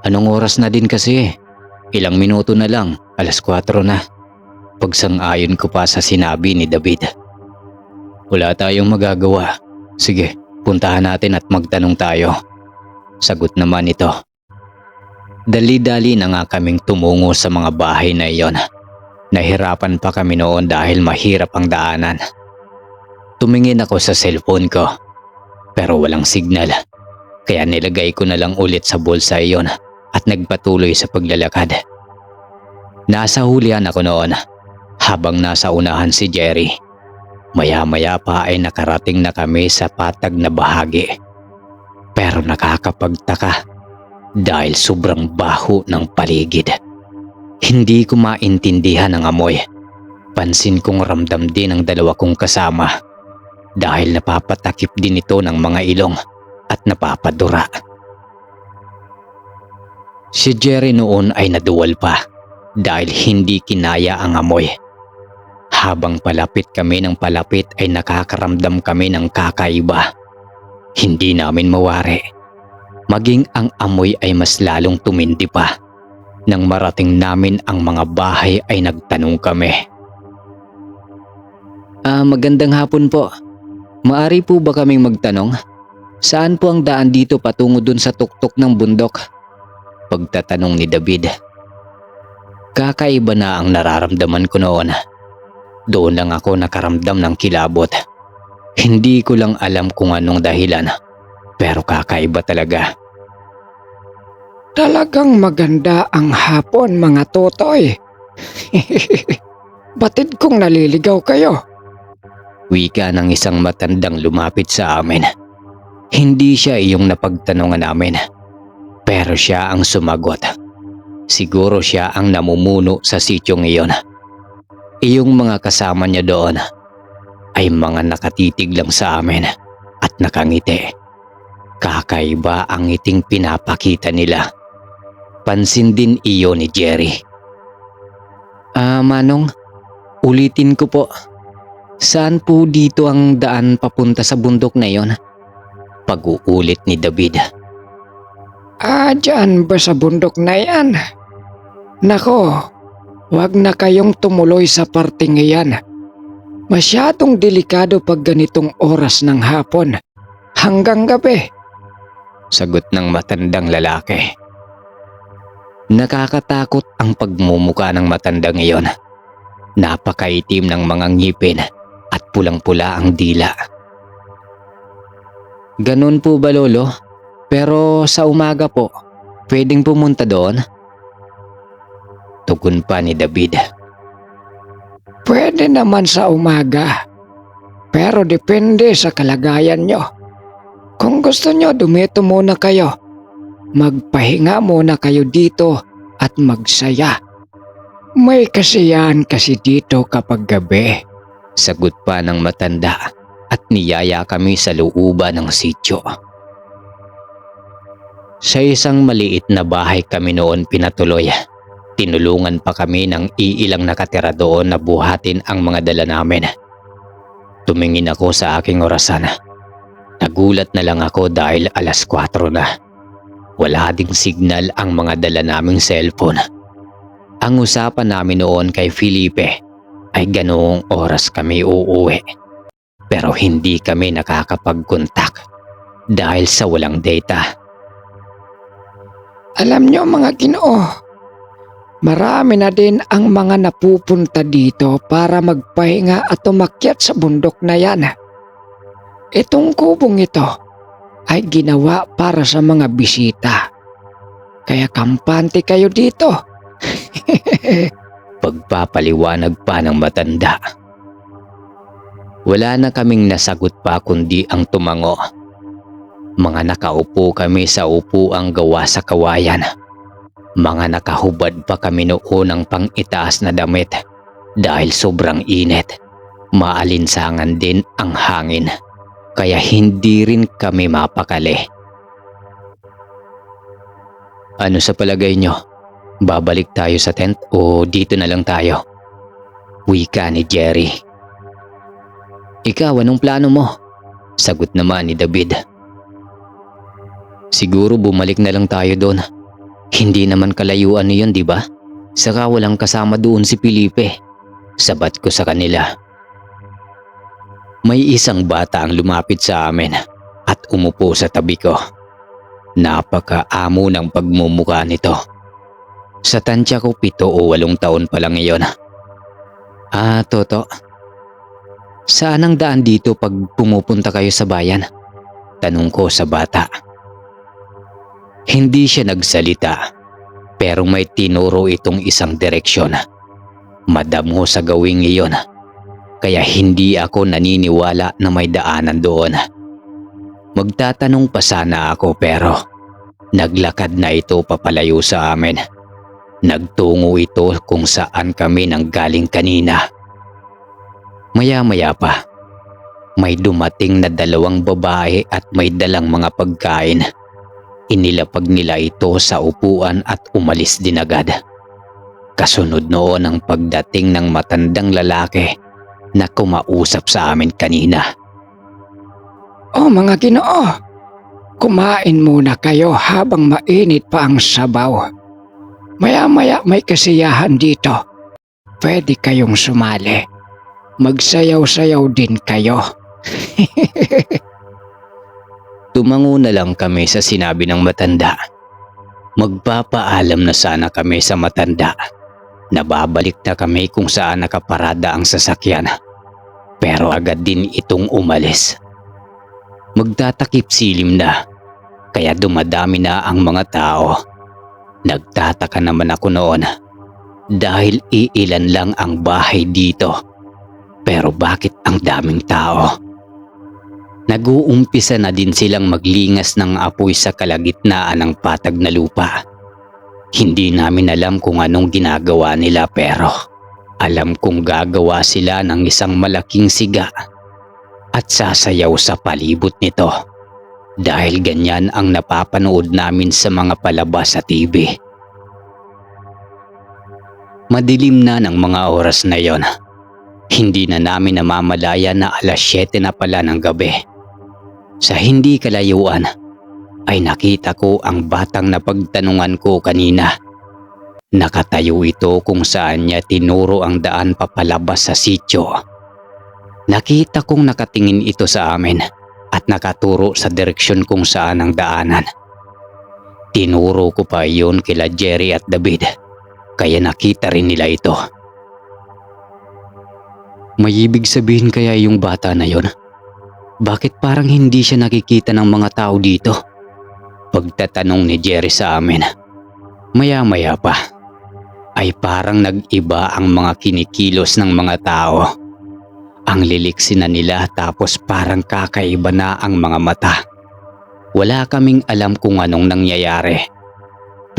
anong oras na din kasi? Ilang minuto na lang, 4:00 na. Pagsang-ayon ko pa sa sinabi ni David. Wala tayong magagawa. Sige, puntahan natin at magtanong tayo. Sagot naman ito. Dali-dali na nga kaming tumungo sa mga bahay na iyon. Nahirapan pa kami noon dahil mahirap ang daanan. Tumingin ako sa cellphone ko, pero walang signal. Kaya nilagay ko na lang ulit sa bulsa iyon at nagpatuloy sa paglalakad. Nasa hulihan ako noon habang nasa unahan si Jerry. Maya-maya pa ay nakarating na kami sa patag na bahagi. Pero nakakapagtaka dahil sobrang baho ng paligid. Hindi ko maintindihan ang amoy. Pansin kong ramdam din ang dalawa kong kasama dahil napapatakip din ito ng mga ilong at napapadura. Si Jerry noon ay naduwal pa dahil hindi kinaya ang amoy. Habang palapit kami ng palapit ay nakakaramdam kami ng kakaiba. Hindi namin mawari. Maging ang amoy ay mas lalong tumindi pa. Nang marating namin ang mga bahay ay nagtanong kami. Magandang hapon po. Maari po ba kaming magtanong? Saan po ang daan dito patungo dun sa tuktok ng bundok? Pagtatanong ni David. Kakaiba na ang nararamdaman ko noon. Doon lang ako nakaramdam ng kilabot. Hindi ko lang alam kung anong dahilan, pero kakaiba talaga. Talagang maganda ang hapon mga totoy. Batid kong naliligaw kayo. Wika ng isang matandang lumapit sa amin. Hindi siya iyong napagtanungan namin, pero siya ang sumagot. Siguro siya ang namumuno sa sityong iyon. Iyong mga kasama niya doon ay mga nakatitig lang sa amin at nakangiti. Kakaiba ang ngiting pinapakita nila. Pansin din iyon ni Jerry. Manong, ulitin ko po. Saan po dito ang daan papunta sa bundok na iyon? Pag-uulit ni David. Dyan ba sa bundok na yan? Nako, wag na kayong tumuloy sa parting iyan. Masyadong delikado pag ganitong oras ng hapon hanggang gabi. Sagot ng matandang lalaki. Nakakatakot ang pagmumuka ng matandang iyon. Napakaitim ng mga ngipin at pulang-pula ang dila. Ganun po ba lolo? Pero sa umaga po, pwedeng pumunta doon? Tugon pa ni David. Pwede naman sa umaga, pero depende sa kalagayan nyo. Kung gusto nyo, dumito muna kayo. Magpahinga muna kayo dito at magsaya. May kasiyahan kasi dito kapag gabi. Sagot pa ng matanda at niyaya kami sa looban ng sityo. Sa isang maliit na bahay kami noon pinatuloy. Tinulungan pa kami ng iilang nakatira doon na buhatin ang mga dala namin. Tumingin ako sa aking orasan. Nagulat na lang ako dahil 4:00 na. Wala ding signal ang mga dala naming cellphone. Ang usapan namin noon kay Felipe ay ganoong oras kami uuwi. Pero hindi kami nakakapag-contact dahil sa walang data. Alam nyo mga Ginoo, Marami na din ang mga napupunta dito para magpahinga at umakyat sa bundok na yan. Itong kubong ito ay ginawa para sa mga bisita. Kaya kampante kayo dito. Pagpapaliwanag pa ng matanda. Wala na kaming nasagot pa kundi ang tumango. Mga nakaupo kami sa upuang gawa sa kawayan. Mga nakahubad pa kami noon ng pang-itaas na damit dahil sobrang init. Maalinsangan din ang hangin kaya hindi rin kami mapakali. Ano sa palagay nyo? Babalik tayo sa tent o dito na lang tayo? Wika ni Jerry. Ikaw, anong plano mo? Sagot naman ni David. Siguro bumalik na lang tayo doon. Hindi naman kalayuan niyon, di ba? Saka walang kasama doon si Felipe. Sabat ko sa kanila. May isang bata ang lumapit sa amin at umupo sa tabi ko. Napakaamo ng pagmumukha nito. Sa tansya ko 7 o 8 taon pa lang iyon. Toto. Saan ang daan dito pag pumupunta kayo sa bayan? Tanong ko sa bata. Hindi siya nagsalita, pero may tinuro itong isang direksyon. Madamo sa gawing iyon, kaya hindi ako naniniwala na may daanan doon. Magtatanong pa sana ako pero naglakad na ito papalayo sa amin. Nagtungo ito kung saan kami nanggaling kanina. Maya-maya pa, may dumating na 2 babae at may dalang mga pagkain. Inilapag nila ito sa upuan at umalis din agad. Kasunod noon ang pagdating ng matandang lalaki na kumausap sa amin kanina. Oh mga Ginoo, kumain muna kayo habang mainit pa ang sabaw. Maya-maya may kasiyahan dito. Pwede kayong sumali. Magsayaw-sayaw din kayo. Tumango na lang kami sa sinabi ng matanda. Magpapaalam na sana kami sa matanda. Nababalik na kami kung saan nakaparada ang sasakyan. Pero agad din itong umalis. Magtatakip silim na, kaya dumadami na ang mga tao. Nagtataka naman ako noon dahil iilan lang ang bahay dito. Pero bakit ang daming tao? Nag-uumpisa na din silang maglingas ng apoy sa kalagitnaan ng patag na lupa. Hindi namin alam kung anong ginagawa nila pero alam kong gagawa sila ng isang malaking siga at sasayaw sa palibot nito dahil ganyan ang napapanood namin sa mga palabas sa TV. Madilim na ng mga oras na yon. Hindi na namin namamalaya na 7:00 na pala ng gabi. Sa hindi kalayuan ay nakita ko ang batang napagtanungan ko kanina. Nakatayo ito kung saan niya tinuro ang daan papalabas sa sitio. Nakita kong nakatingin ito sa amin at nakaturo sa direksyon kung saan ang daanan. Tinuro ko pa iyon kila Jerry at David, kaya nakita rin nila ito. May ibig sabihin kaya yung bata na yon? Bakit parang hindi siya nakikita ng mga tao dito? Pagtatanong ni Jerry sa amin. Maya-maya pa ay parang nag-iba ang mga kinikilos ng mga tao. Ang liliksi na nila tapos parang kakaiba na ang mga mata. Wala kaming alam kung anong nangyayari.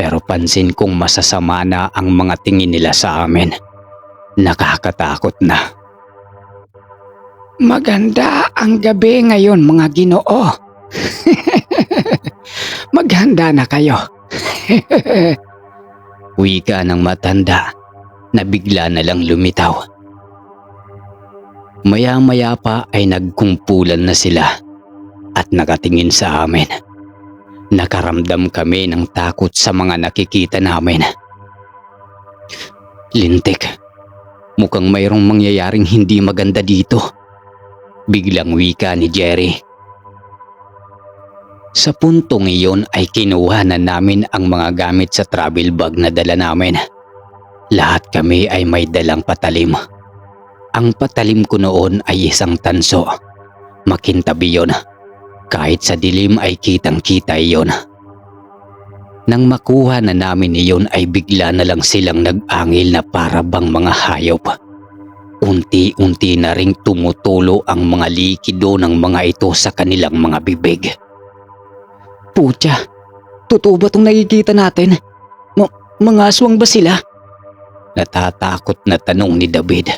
Pero pansin kong masasama na ang mga tingin nila sa amin. Nakakatakot na. Maganda ang gabi ngayon mga Ginoo. Maghanda na kayo. Wika ng matanda na bigla na lang lumitaw. Maya-maya pa ay nagkumpulan na sila at nakatingin sa amin. Nakaramdam kami ng takot sa mga nakikita namin. Lintik, mukhang mayroong mangyayaring hindi maganda dito. Biglang wika ni Jerry. Sa puntong iyon ay kinuha na namin ang mga gamit sa travel bag na dala namin. Lahat kami ay may dalang patalim. Ang patalim ko noon ay isang tanso. Makintabi yon. Kahit sa dilim ay kitang-kita iyon. Nang makuha na namin iyon ay bigla na lang silang nag-angil na para bang mga hayop. Unti-unti na ring tumutulo ang mga likido ng mga ito sa kanilang mga bibig. Putya, totoo ba itong nakikita natin? Mga aswang ba sila? Natatakot na tanong ni David.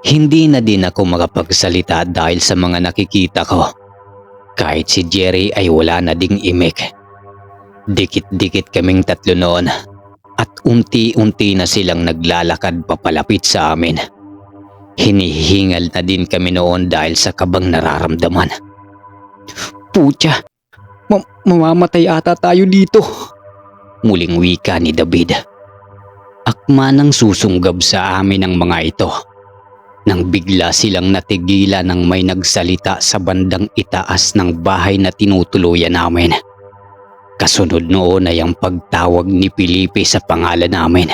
Hindi na din ako makapagsalita dahil sa mga nakikita ko. Kahit si Jerry ay wala na ding imik. Dikit-dikit kaming tatlo noon at unti-unti na silang naglalakad papalapit sa amin. Hinihingal na din kami noon dahil sa kabang nararamdaman. Putya, mamamatay ata tayo dito. Muling wika ni David. Akma nang susunggab sa amin ang mga ito. Nang bigla silang natigilan nang may nagsalita sa bandang itaas ng bahay na tinutuluyan namin. Kasunod noon ay ang pagtawag ni Felipe sa pangalan namin.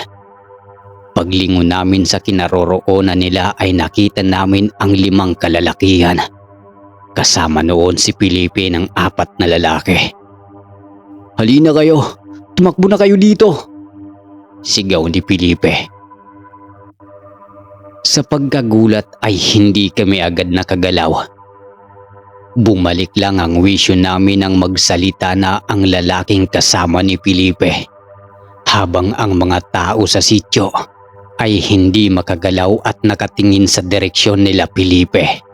Paglingon namin sa kinaroroonan nila ay nakita namin ang 5 kalalakihan. Kasama noon si Felipe ng 4 na lalaki. Halina kayo, tumakbo na kayo dito. Sigaw ni Felipe. Sa pagkagulat ay hindi kami agad nakagalaw. Bumalik lang ang wisyo namin nang magsalita na ang lalaking kasama ni Felipe. Habang ang mga tao sa sityo ay hindi makagalaw at nakatingin sa direksyon nila Felipe.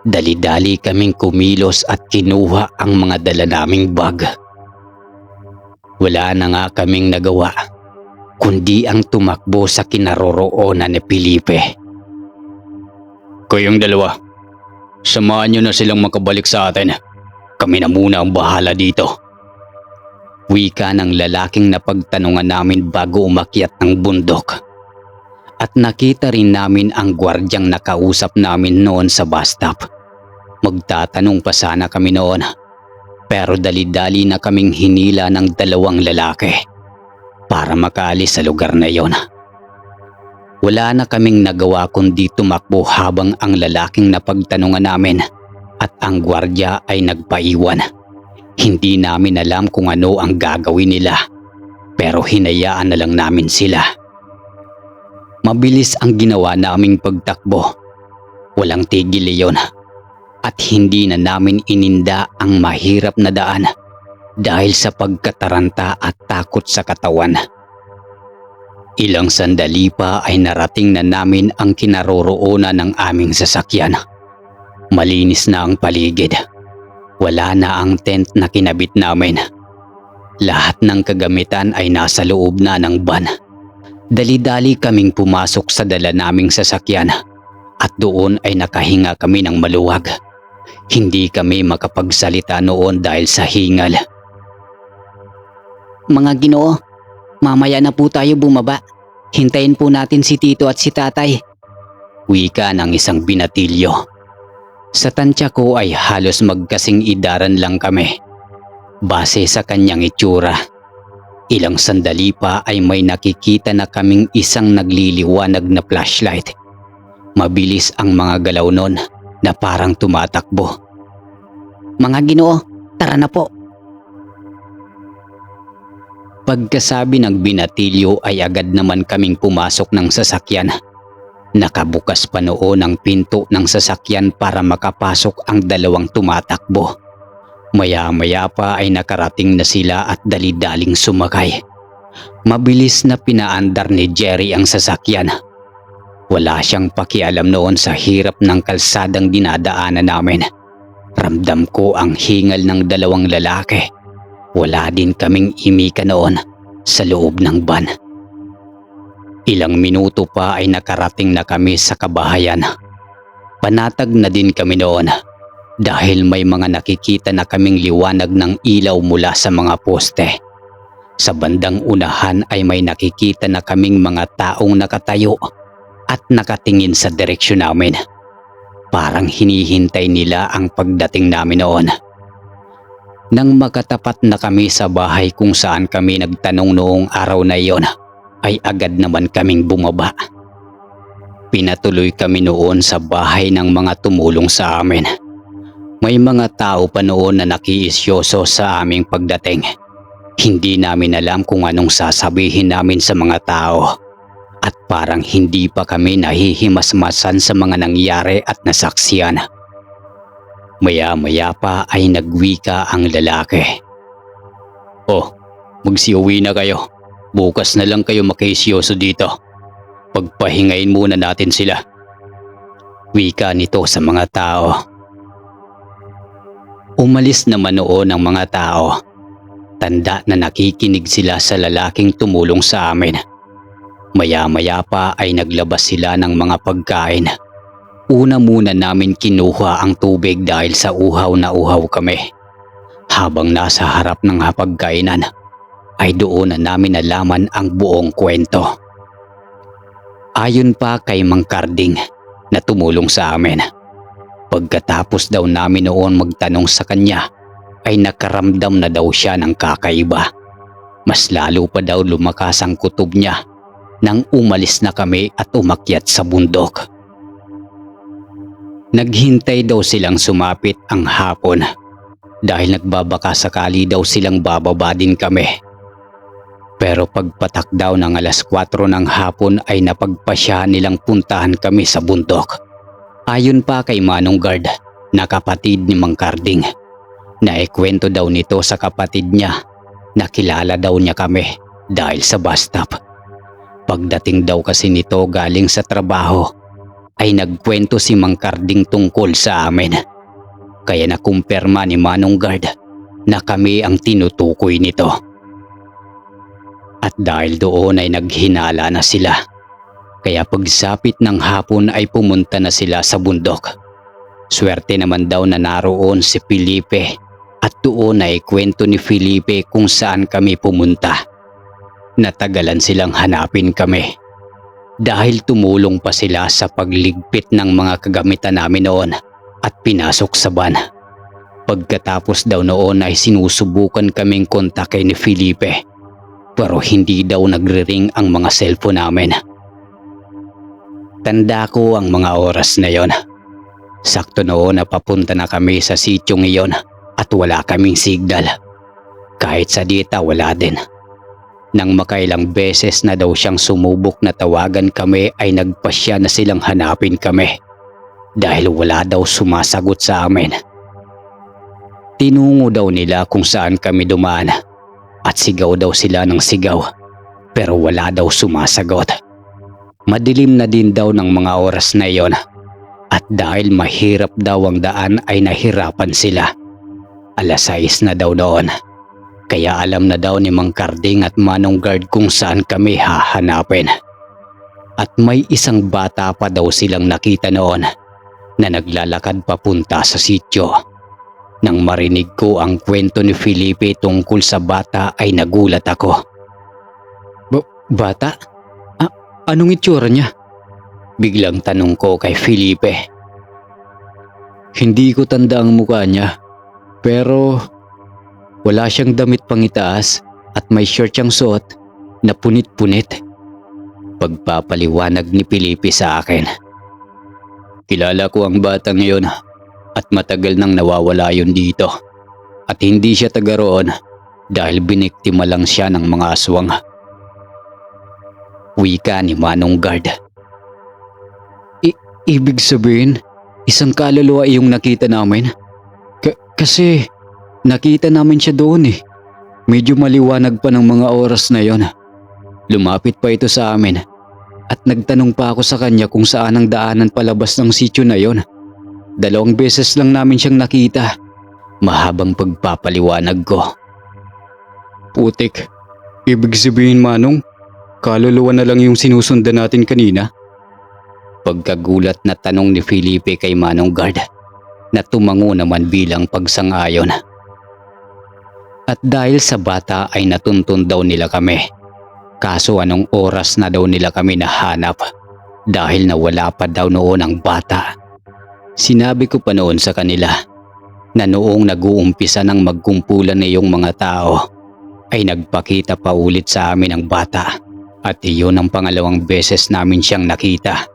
Dali-dali kaming kumilos at kinuha ang mga dala naming bag. Wala na nga kaming nagawa kundi ang tumakbo sa kinaroroonan ni Felipe. Kayong dalawa, samahan nyo na silang makabalik sa atin. Kami na muna ang bahala dito. Wika ng lalaking napagtanungan namin bago umakyat ng bundok. At nakita rin namin ang gwardyang nakausap namin noon sa bus stop. Magtatanong pa sana kami noon. Pero dali-dali na kaming hinila ng 2 lalaki para makaalis sa lugar na yon. Wala na kaming nagawa kundi tumakbo habang ang lalaking napagtanungan namin at ang gwardya ay nagpaiwan. Hindi namin alam kung ano ang gagawin nila pero hinayaan na lang namin sila. Mabilis ang ginawa naming pagtakbo. Walang tigil iyon at hindi na namin ininda ang mahirap na daan dahil sa pagkataranta at takot sa katawan. Ilang sandali pa ay narating na namin ang kinaroroonan ng aming sasakyan. Malinis na ang paligid. Wala na ang tent na kinabit namin. Lahat ng kagamitan ay nasa loob na ng van. Dali-dali kaming pumasok sa dala naming sasakyan at doon ay nakahinga kami ng maluwag. Hindi kami makapagsalita noon dahil sa hingal. Mga Ginoo, mamaya na po tayo bumaba. Hintayin po natin si Tito at si Tatay. Wika ng isang binatilyo. Sa tansya ko ay halos magkasing idaran lang kami. Base sa kanyang itsura. Ilang sandali pa ay may nakikita na kaming isang nagliliwanag na flashlight. Mabilis ang mga galaw nun na parang tumatakbo. Mga Ginoo, tara na po. Pagkasabi ng binatilyo ay agad naman kaming pumasok ng sasakyan. Nakabukas pa noon ang pinto ng sasakyan para makapasok ang 2 tumatakbo. Maya-maya pa ay nakarating na sila at dali-daling sumakay. Mabilis na pinaandar ni Jerry ang sasakyan. Wala siyang pakialam noon sa hirap ng kalsadang dinadaanan namin. Ramdam ko ang hingal ng 2 lalaki. Wala din kaming imika noon sa loob ng van. Ilang minuto pa ay nakarating na kami sa kabahayan. Panatag na din kami noon dahil may mga nakikita na kaming liwanag ng ilaw mula sa mga poste. Sa bandang unahan ay may nakikita na kaming mga taong nakatayo at nakatingin sa direksyon namin. Parang hinihintay nila ang pagdating namin noon. Nang makatapat na kami sa bahay kung saan kami nagtanong noong araw na iyon, ay agad naman kaming bumaba. Pinatuloy kami noon sa bahay ng mga tumulong sa amin. May mga tao pa noon na nakiisyoso sa aming pagdating. Hindi namin alam kung anong sasabihin namin sa mga tao. At parang hindi pa kami nahihimasmasan sa mga nangyari at nasaksiyan. Maya-maya pa ay nagwika ang lalaki. "Oh, magsiuwi na kayo. Bukas na lang kayo makiisyoso dito. Pagpahingain muna natin sila." Wika nito sa mga tao. Umalis naman noon ang mga tao. Tanda na nakikinig sila sa lalaking tumulong sa amin. Maya-maya pa ay naglabas sila ng mga pagkain. Una muna namin kinuha ang tubig dahil sa uhaw na uhaw kami. Habang nasa harap ng hapagkainan ay doon na namin nalaman ang buong kwento. Ayon pa kay Mang Karding na tumulong sa amin, pagkatapos daw namin noon magtanong sa kanya ay nakaramdam na daw siya ng kakaiba. Mas lalo pa daw lumakas ang kutob niya nang umalis na kami at umakyat sa bundok. Naghintay daw silang sumapit ang hapon dahil nagbabaka sakali daw silang bababa din kami. Pero pagpatak daw ng alas 4 ng hapon ay napagpasya nilang puntahan kami sa bundok. Ayon pa kay Manong Guard na kapatid ni Mang Karding, naikwento daw nito sa kapatid niya na kilala daw niya kami dahil sa bus stop. Pagdating daw kasi nito galing sa trabaho ay nagkwento si Mang Karding tungkol sa amin. Kaya nakumpirma ni Manong Guard na kami ang tinutukoy nito. At dahil doon ay naghinala na sila. Kaya pagsapit ng hapon ay pumunta na sila sa bundok. Swerte naman daw na naroon si Felipe at doon ay kwento ni Felipe kung saan kami pumunta. Natagalan silang hanapin kami dahil tumulong pa sila sa pagligpit ng mga kagamitan namin noon at pinasok sa van. Pagkatapos daw noon ay sinusubukan kaming kontakin ni Felipe pero hindi daw nagre-ring ang mga cellphone namin. Tanda ko ang mga oras na yon. Sakto noon na papunta na kami sa sityong iyon at wala kaming signal. Kahit sa data wala din. Nang makailang beses na daw siyang sumubok na tawagan kami ay nagpasya na silang hanapin kami dahil wala daw sumasagot sa amin. Tinungo daw nila kung saan kami dumaan at sigaw daw sila ng sigaw pero wala daw sumasagot. Madilim na din daw ng mga oras na iyon at dahil mahirap daw ang daan ay nahirapan sila. Alas 6 na daw noon. Kaya alam na daw ni Mang Karding at Manong Guard kung saan kami hahanapin. At may isang bata pa daw silang nakita noon na naglalakad papunta sa sityo. Nang marinig ko ang kwento ni Felipe tungkol sa bata ay nagulat ako. Bata? Anong itsura niya? Biglang tanong ko kay Felipe. Hindi ko tanda ang mukha niya, pero wala siyang damit pangitaas at may shirt siyang suot na punit-punit. Pagpapaliwanag ni Felipe sa akin. Kilala ko ang batang iyon at matagal nang nawawala yun dito. At hindi siya taga roon dahil biniktima lang siya ng mga aswang. Wika ni Manong Guard. Ibig sabihin, isang kaluluwa yung nakita namin? Kasi nakita namin siya doon eh. Medyo maliwanag pa ng mga oras na yon. Lumapit pa ito sa amin at nagtanong pa ako sa kanya kung saan ang daanan palabas ng sityo na yon. 2 beses lang namin siyang nakita. Mahabang pagpapaliwanag ko. Putik, ibig sabihin Manong, kaluluwa na lang yung sinusundan natin kanina? Pagkagulat na tanong ni Felipe kay Manong Guard na tumango naman bilang pagsang-ayon. At dahil sa bata ay natuntun daw nila kami. Kaso anong oras na daw nila kami nahanap dahil nawala pa daw noon ang bata. Sinabi ko pa noon sa kanila na noong nag-uumpisa ng magkumpulan na yung mga tao ay nagpakita pa ulit sa amin ang bata At iyon ang pangalawang beses namin siyang nakita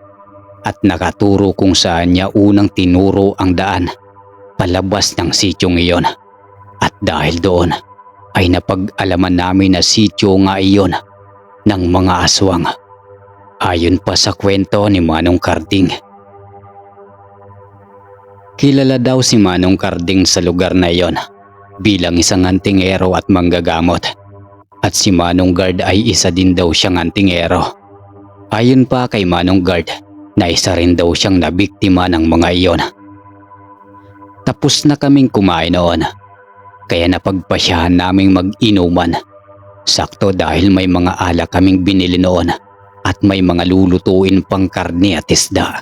at nakaturo kung saan niya unang tinuro ang daan palabas ng sityong iyon. At dahil doon ay napag-alaman namin na sityo nga iyon ng mga aswang. Ayon pa sa kwento ni Manong Karding. Kilala daw si Manong Karding sa lugar na iyon bilang isang antingero at manggagamot. At si Manong Guard ay isa din daw siyang antingero. Ayon pa kay Manong Guard na isa rin daw siyang nabiktima ng mga iyon. Tapos na kaming kumain noon, kaya napagpasyahan naming mag-inuman. Sakto dahil may mga alak kaming binili noon at may mga lulutuin pang karne at isda.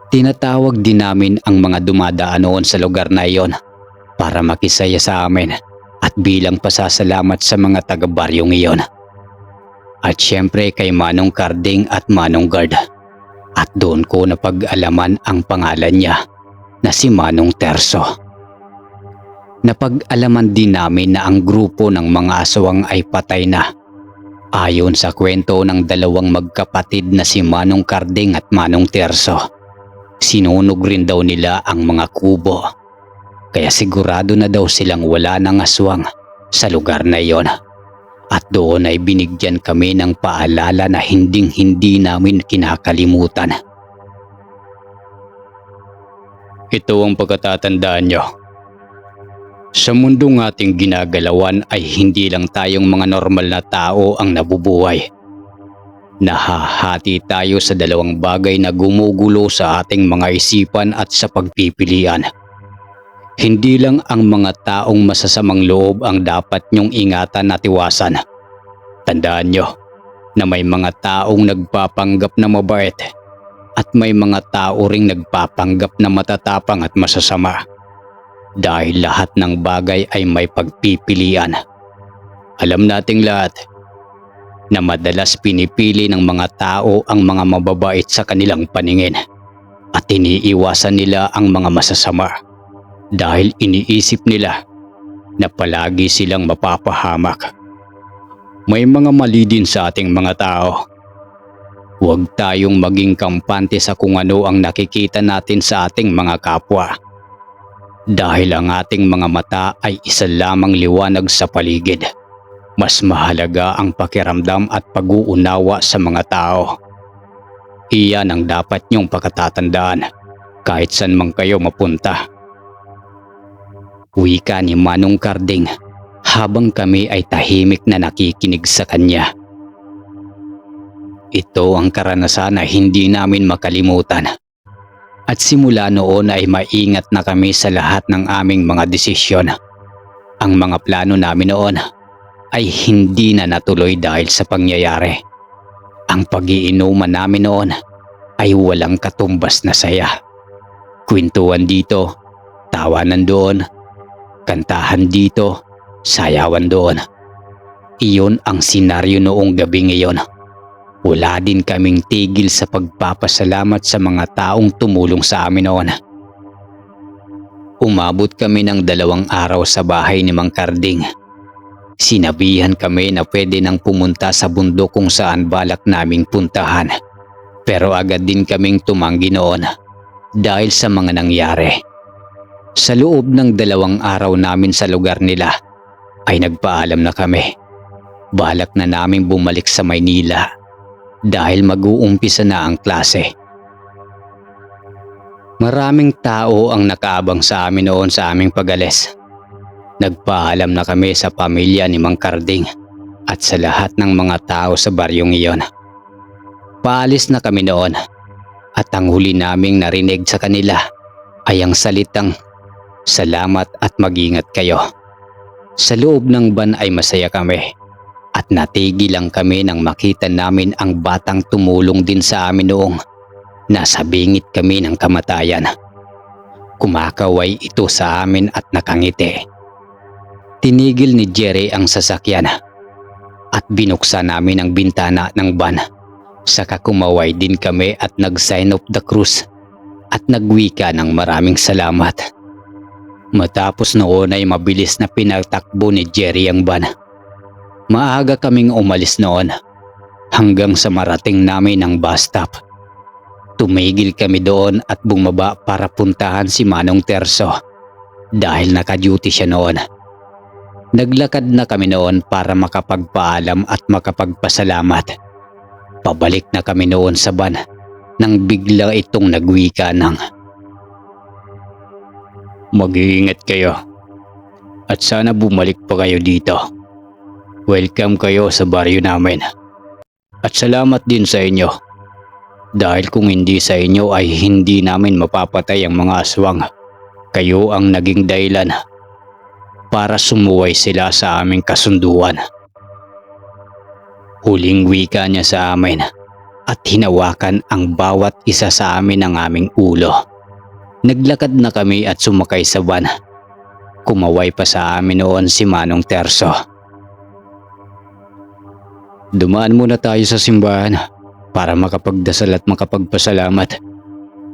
Tinatawag din namin ang mga dumadaan noon sa lugar na iyon para makisaya sa amin at bilang pasasalamat sa mga taga-baryong iyon. At syempre kay Manong Karding at Manong Guard. At doon ko napag-alaman ang pangalan niya na si Manong Terso. Napag-alaman din namin na ang grupo ng mga aswang ay patay na. Ayon sa kwento ng dalawang magkapatid na si Manong Karding at Manong Terso, sinunog rin daw nila ang mga kubo. Kaya sigurado na daw silang wala ng aswang sa lugar na iyon. At doon ay binigyan kami ng paalala na hinding-hindi namin kinakalimutan. Ito ang pagkatatandaan nyo. Sa mundong ating ginagalawan ay hindi lang tayong mga normal na tao ang nabubuhay. Nahahati tayo sa dalawang bagay na gumugulo sa ating mga isipan at sa pagpipilian. Hindi lang ang mga taong masasamang loob ang dapat nyong ingatan at iwasan. Tandaan nyo na may mga taong nagpapanggap na mabait at may mga tao ring nagpapanggap na matatapang at masasama. Dahil lahat ng bagay ay may pagpipilian. Alam nating lahat na madalas pinipili ng mga tao ang mga mababait sa kanilang paningin at iniiwasan nila ang mga masasama. Dahil iniisip nila na palagi silang mapapahamak. May mga mali din sa ating mga tao. Huwag tayong maging kampante sa kung ano ang nakikita natin sa ating mga kapwa. Dahil ang ating mga mata ay isa lamang liwanag sa paligid. Mas mahalaga ang pakiramdam at pag-uunawa sa mga tao. Iyan ang dapat niyong pakatatandaan kahit saan man kayo mapunta. Wika ni Manong Karding habang kami ay tahimik na nakikinig sa kanya. Ito ang karanasan na hindi namin makalimutan. At simula noon ay maingat na kami sa lahat ng aming mga desisyon. Ang mga plano namin noon ay hindi na natuloy dahil sa pangyayari. Ang pag-iinuman namin noon ay walang katumbas na saya. Kwentuhan dito, tawanan doon, kantahan dito, sayawan doon. Iyon ang senaryo noong gabi ngayon. Wala din kaming tigil sa pagpapasalamat sa mga taong tumulong sa amin noon. Umabot kami ng 2 araw sa bahay ni Mang Karding. Sinabihan kami na pwede nang pumunta sa bundok kung saan balak naming puntahan. Pero agad din kaming tumanggi noon dahil sa mga nangyari. Sa loob ng 2 araw namin sa lugar nila ay nagpaalam na kami. Balak na naming bumalik sa Maynila dahil mag-uumpisa na ang klase. Maraming tao ang nakaabang sa amin noon sa aming pag-alis. Nagpaalam na kami sa pamilya ni Mang Karding at sa lahat ng mga tao sa baryong iyon. Paalis na kami noon at ang huli naming narinig sa kanila ay ang salitang salamat at mag-ingat kayo. Sa loob ng van ay masaya kami at natigil lang kami nang makita namin ang batang tumulong din sa amin noong nasa bingit kami ng kamatayan. Kumakaway ito sa amin at nakangiti. Tinigil ni Jerry ang sasakyan at binuksan namin ang bintana ng van. Saka kumaway din kami at nag-sign of the cross at nagwika ng maraming salamat. Matapos noon ay mabilis na pinatakbo ni Jerry ang van. Maaga kaming umalis noon hanggang sa marating namin ang bus stop. Tumigil kami doon at bumaba para puntahan si Manong Terso dahil naka-duty siya noon. Naglakad na kami noon para makapagpaalam at makapagpasalamat. Pabalik na kami noon sa van nang bigla itong nagwika ng, "Mag-iingat kayo at sana bumalik pa kayo dito. Welcome kayo sa baryo namin. At salamat din sa inyo. Dahil kung hindi sa inyo ay hindi namin mapapatay ang mga aswang. Kayo ang naging dahilan para sumuway sila sa aming kasunduan." Huling wika niya sa amin at hinawakan ang bawat isa sa amin ng aming ulo. Naglakad na kami at sumakay sa van. Kumaway pa sa amin noon si Manong Terso. "Dumaan muna tayo sa simbahan para makapagdasal at makapagpasalamat,"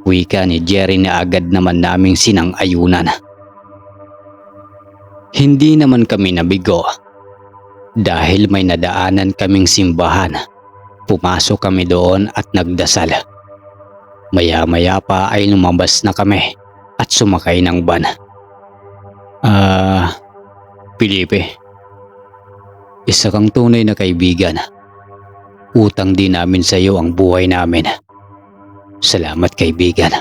wika ni Jerry na agad naman naming sinang-ayunan. Hindi naman kami nabigo. Dahil may nadaanan kaming simbahan, pumasok kami doon at nagdasal. Maya-maya pa ay lumabas na kami at sumakay ng van. Felipe, isa kang tunay na kaibigan. Utang din namin sa iyo ang buhay namin. Salamat kaibigan."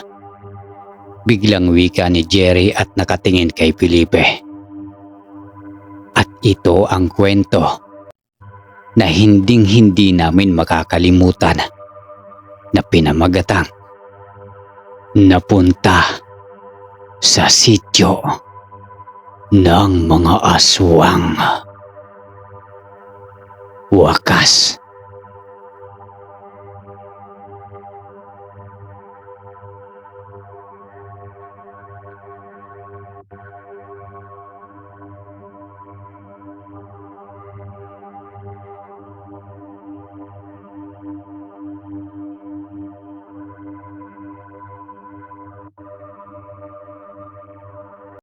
Biglang wika ni Jerry at nakatingin kay Felipe. At ito ang kwento na hinding-hindi namin makakalimutan na pinamagatang napunta sa sityo ng mga aswang. Wakas.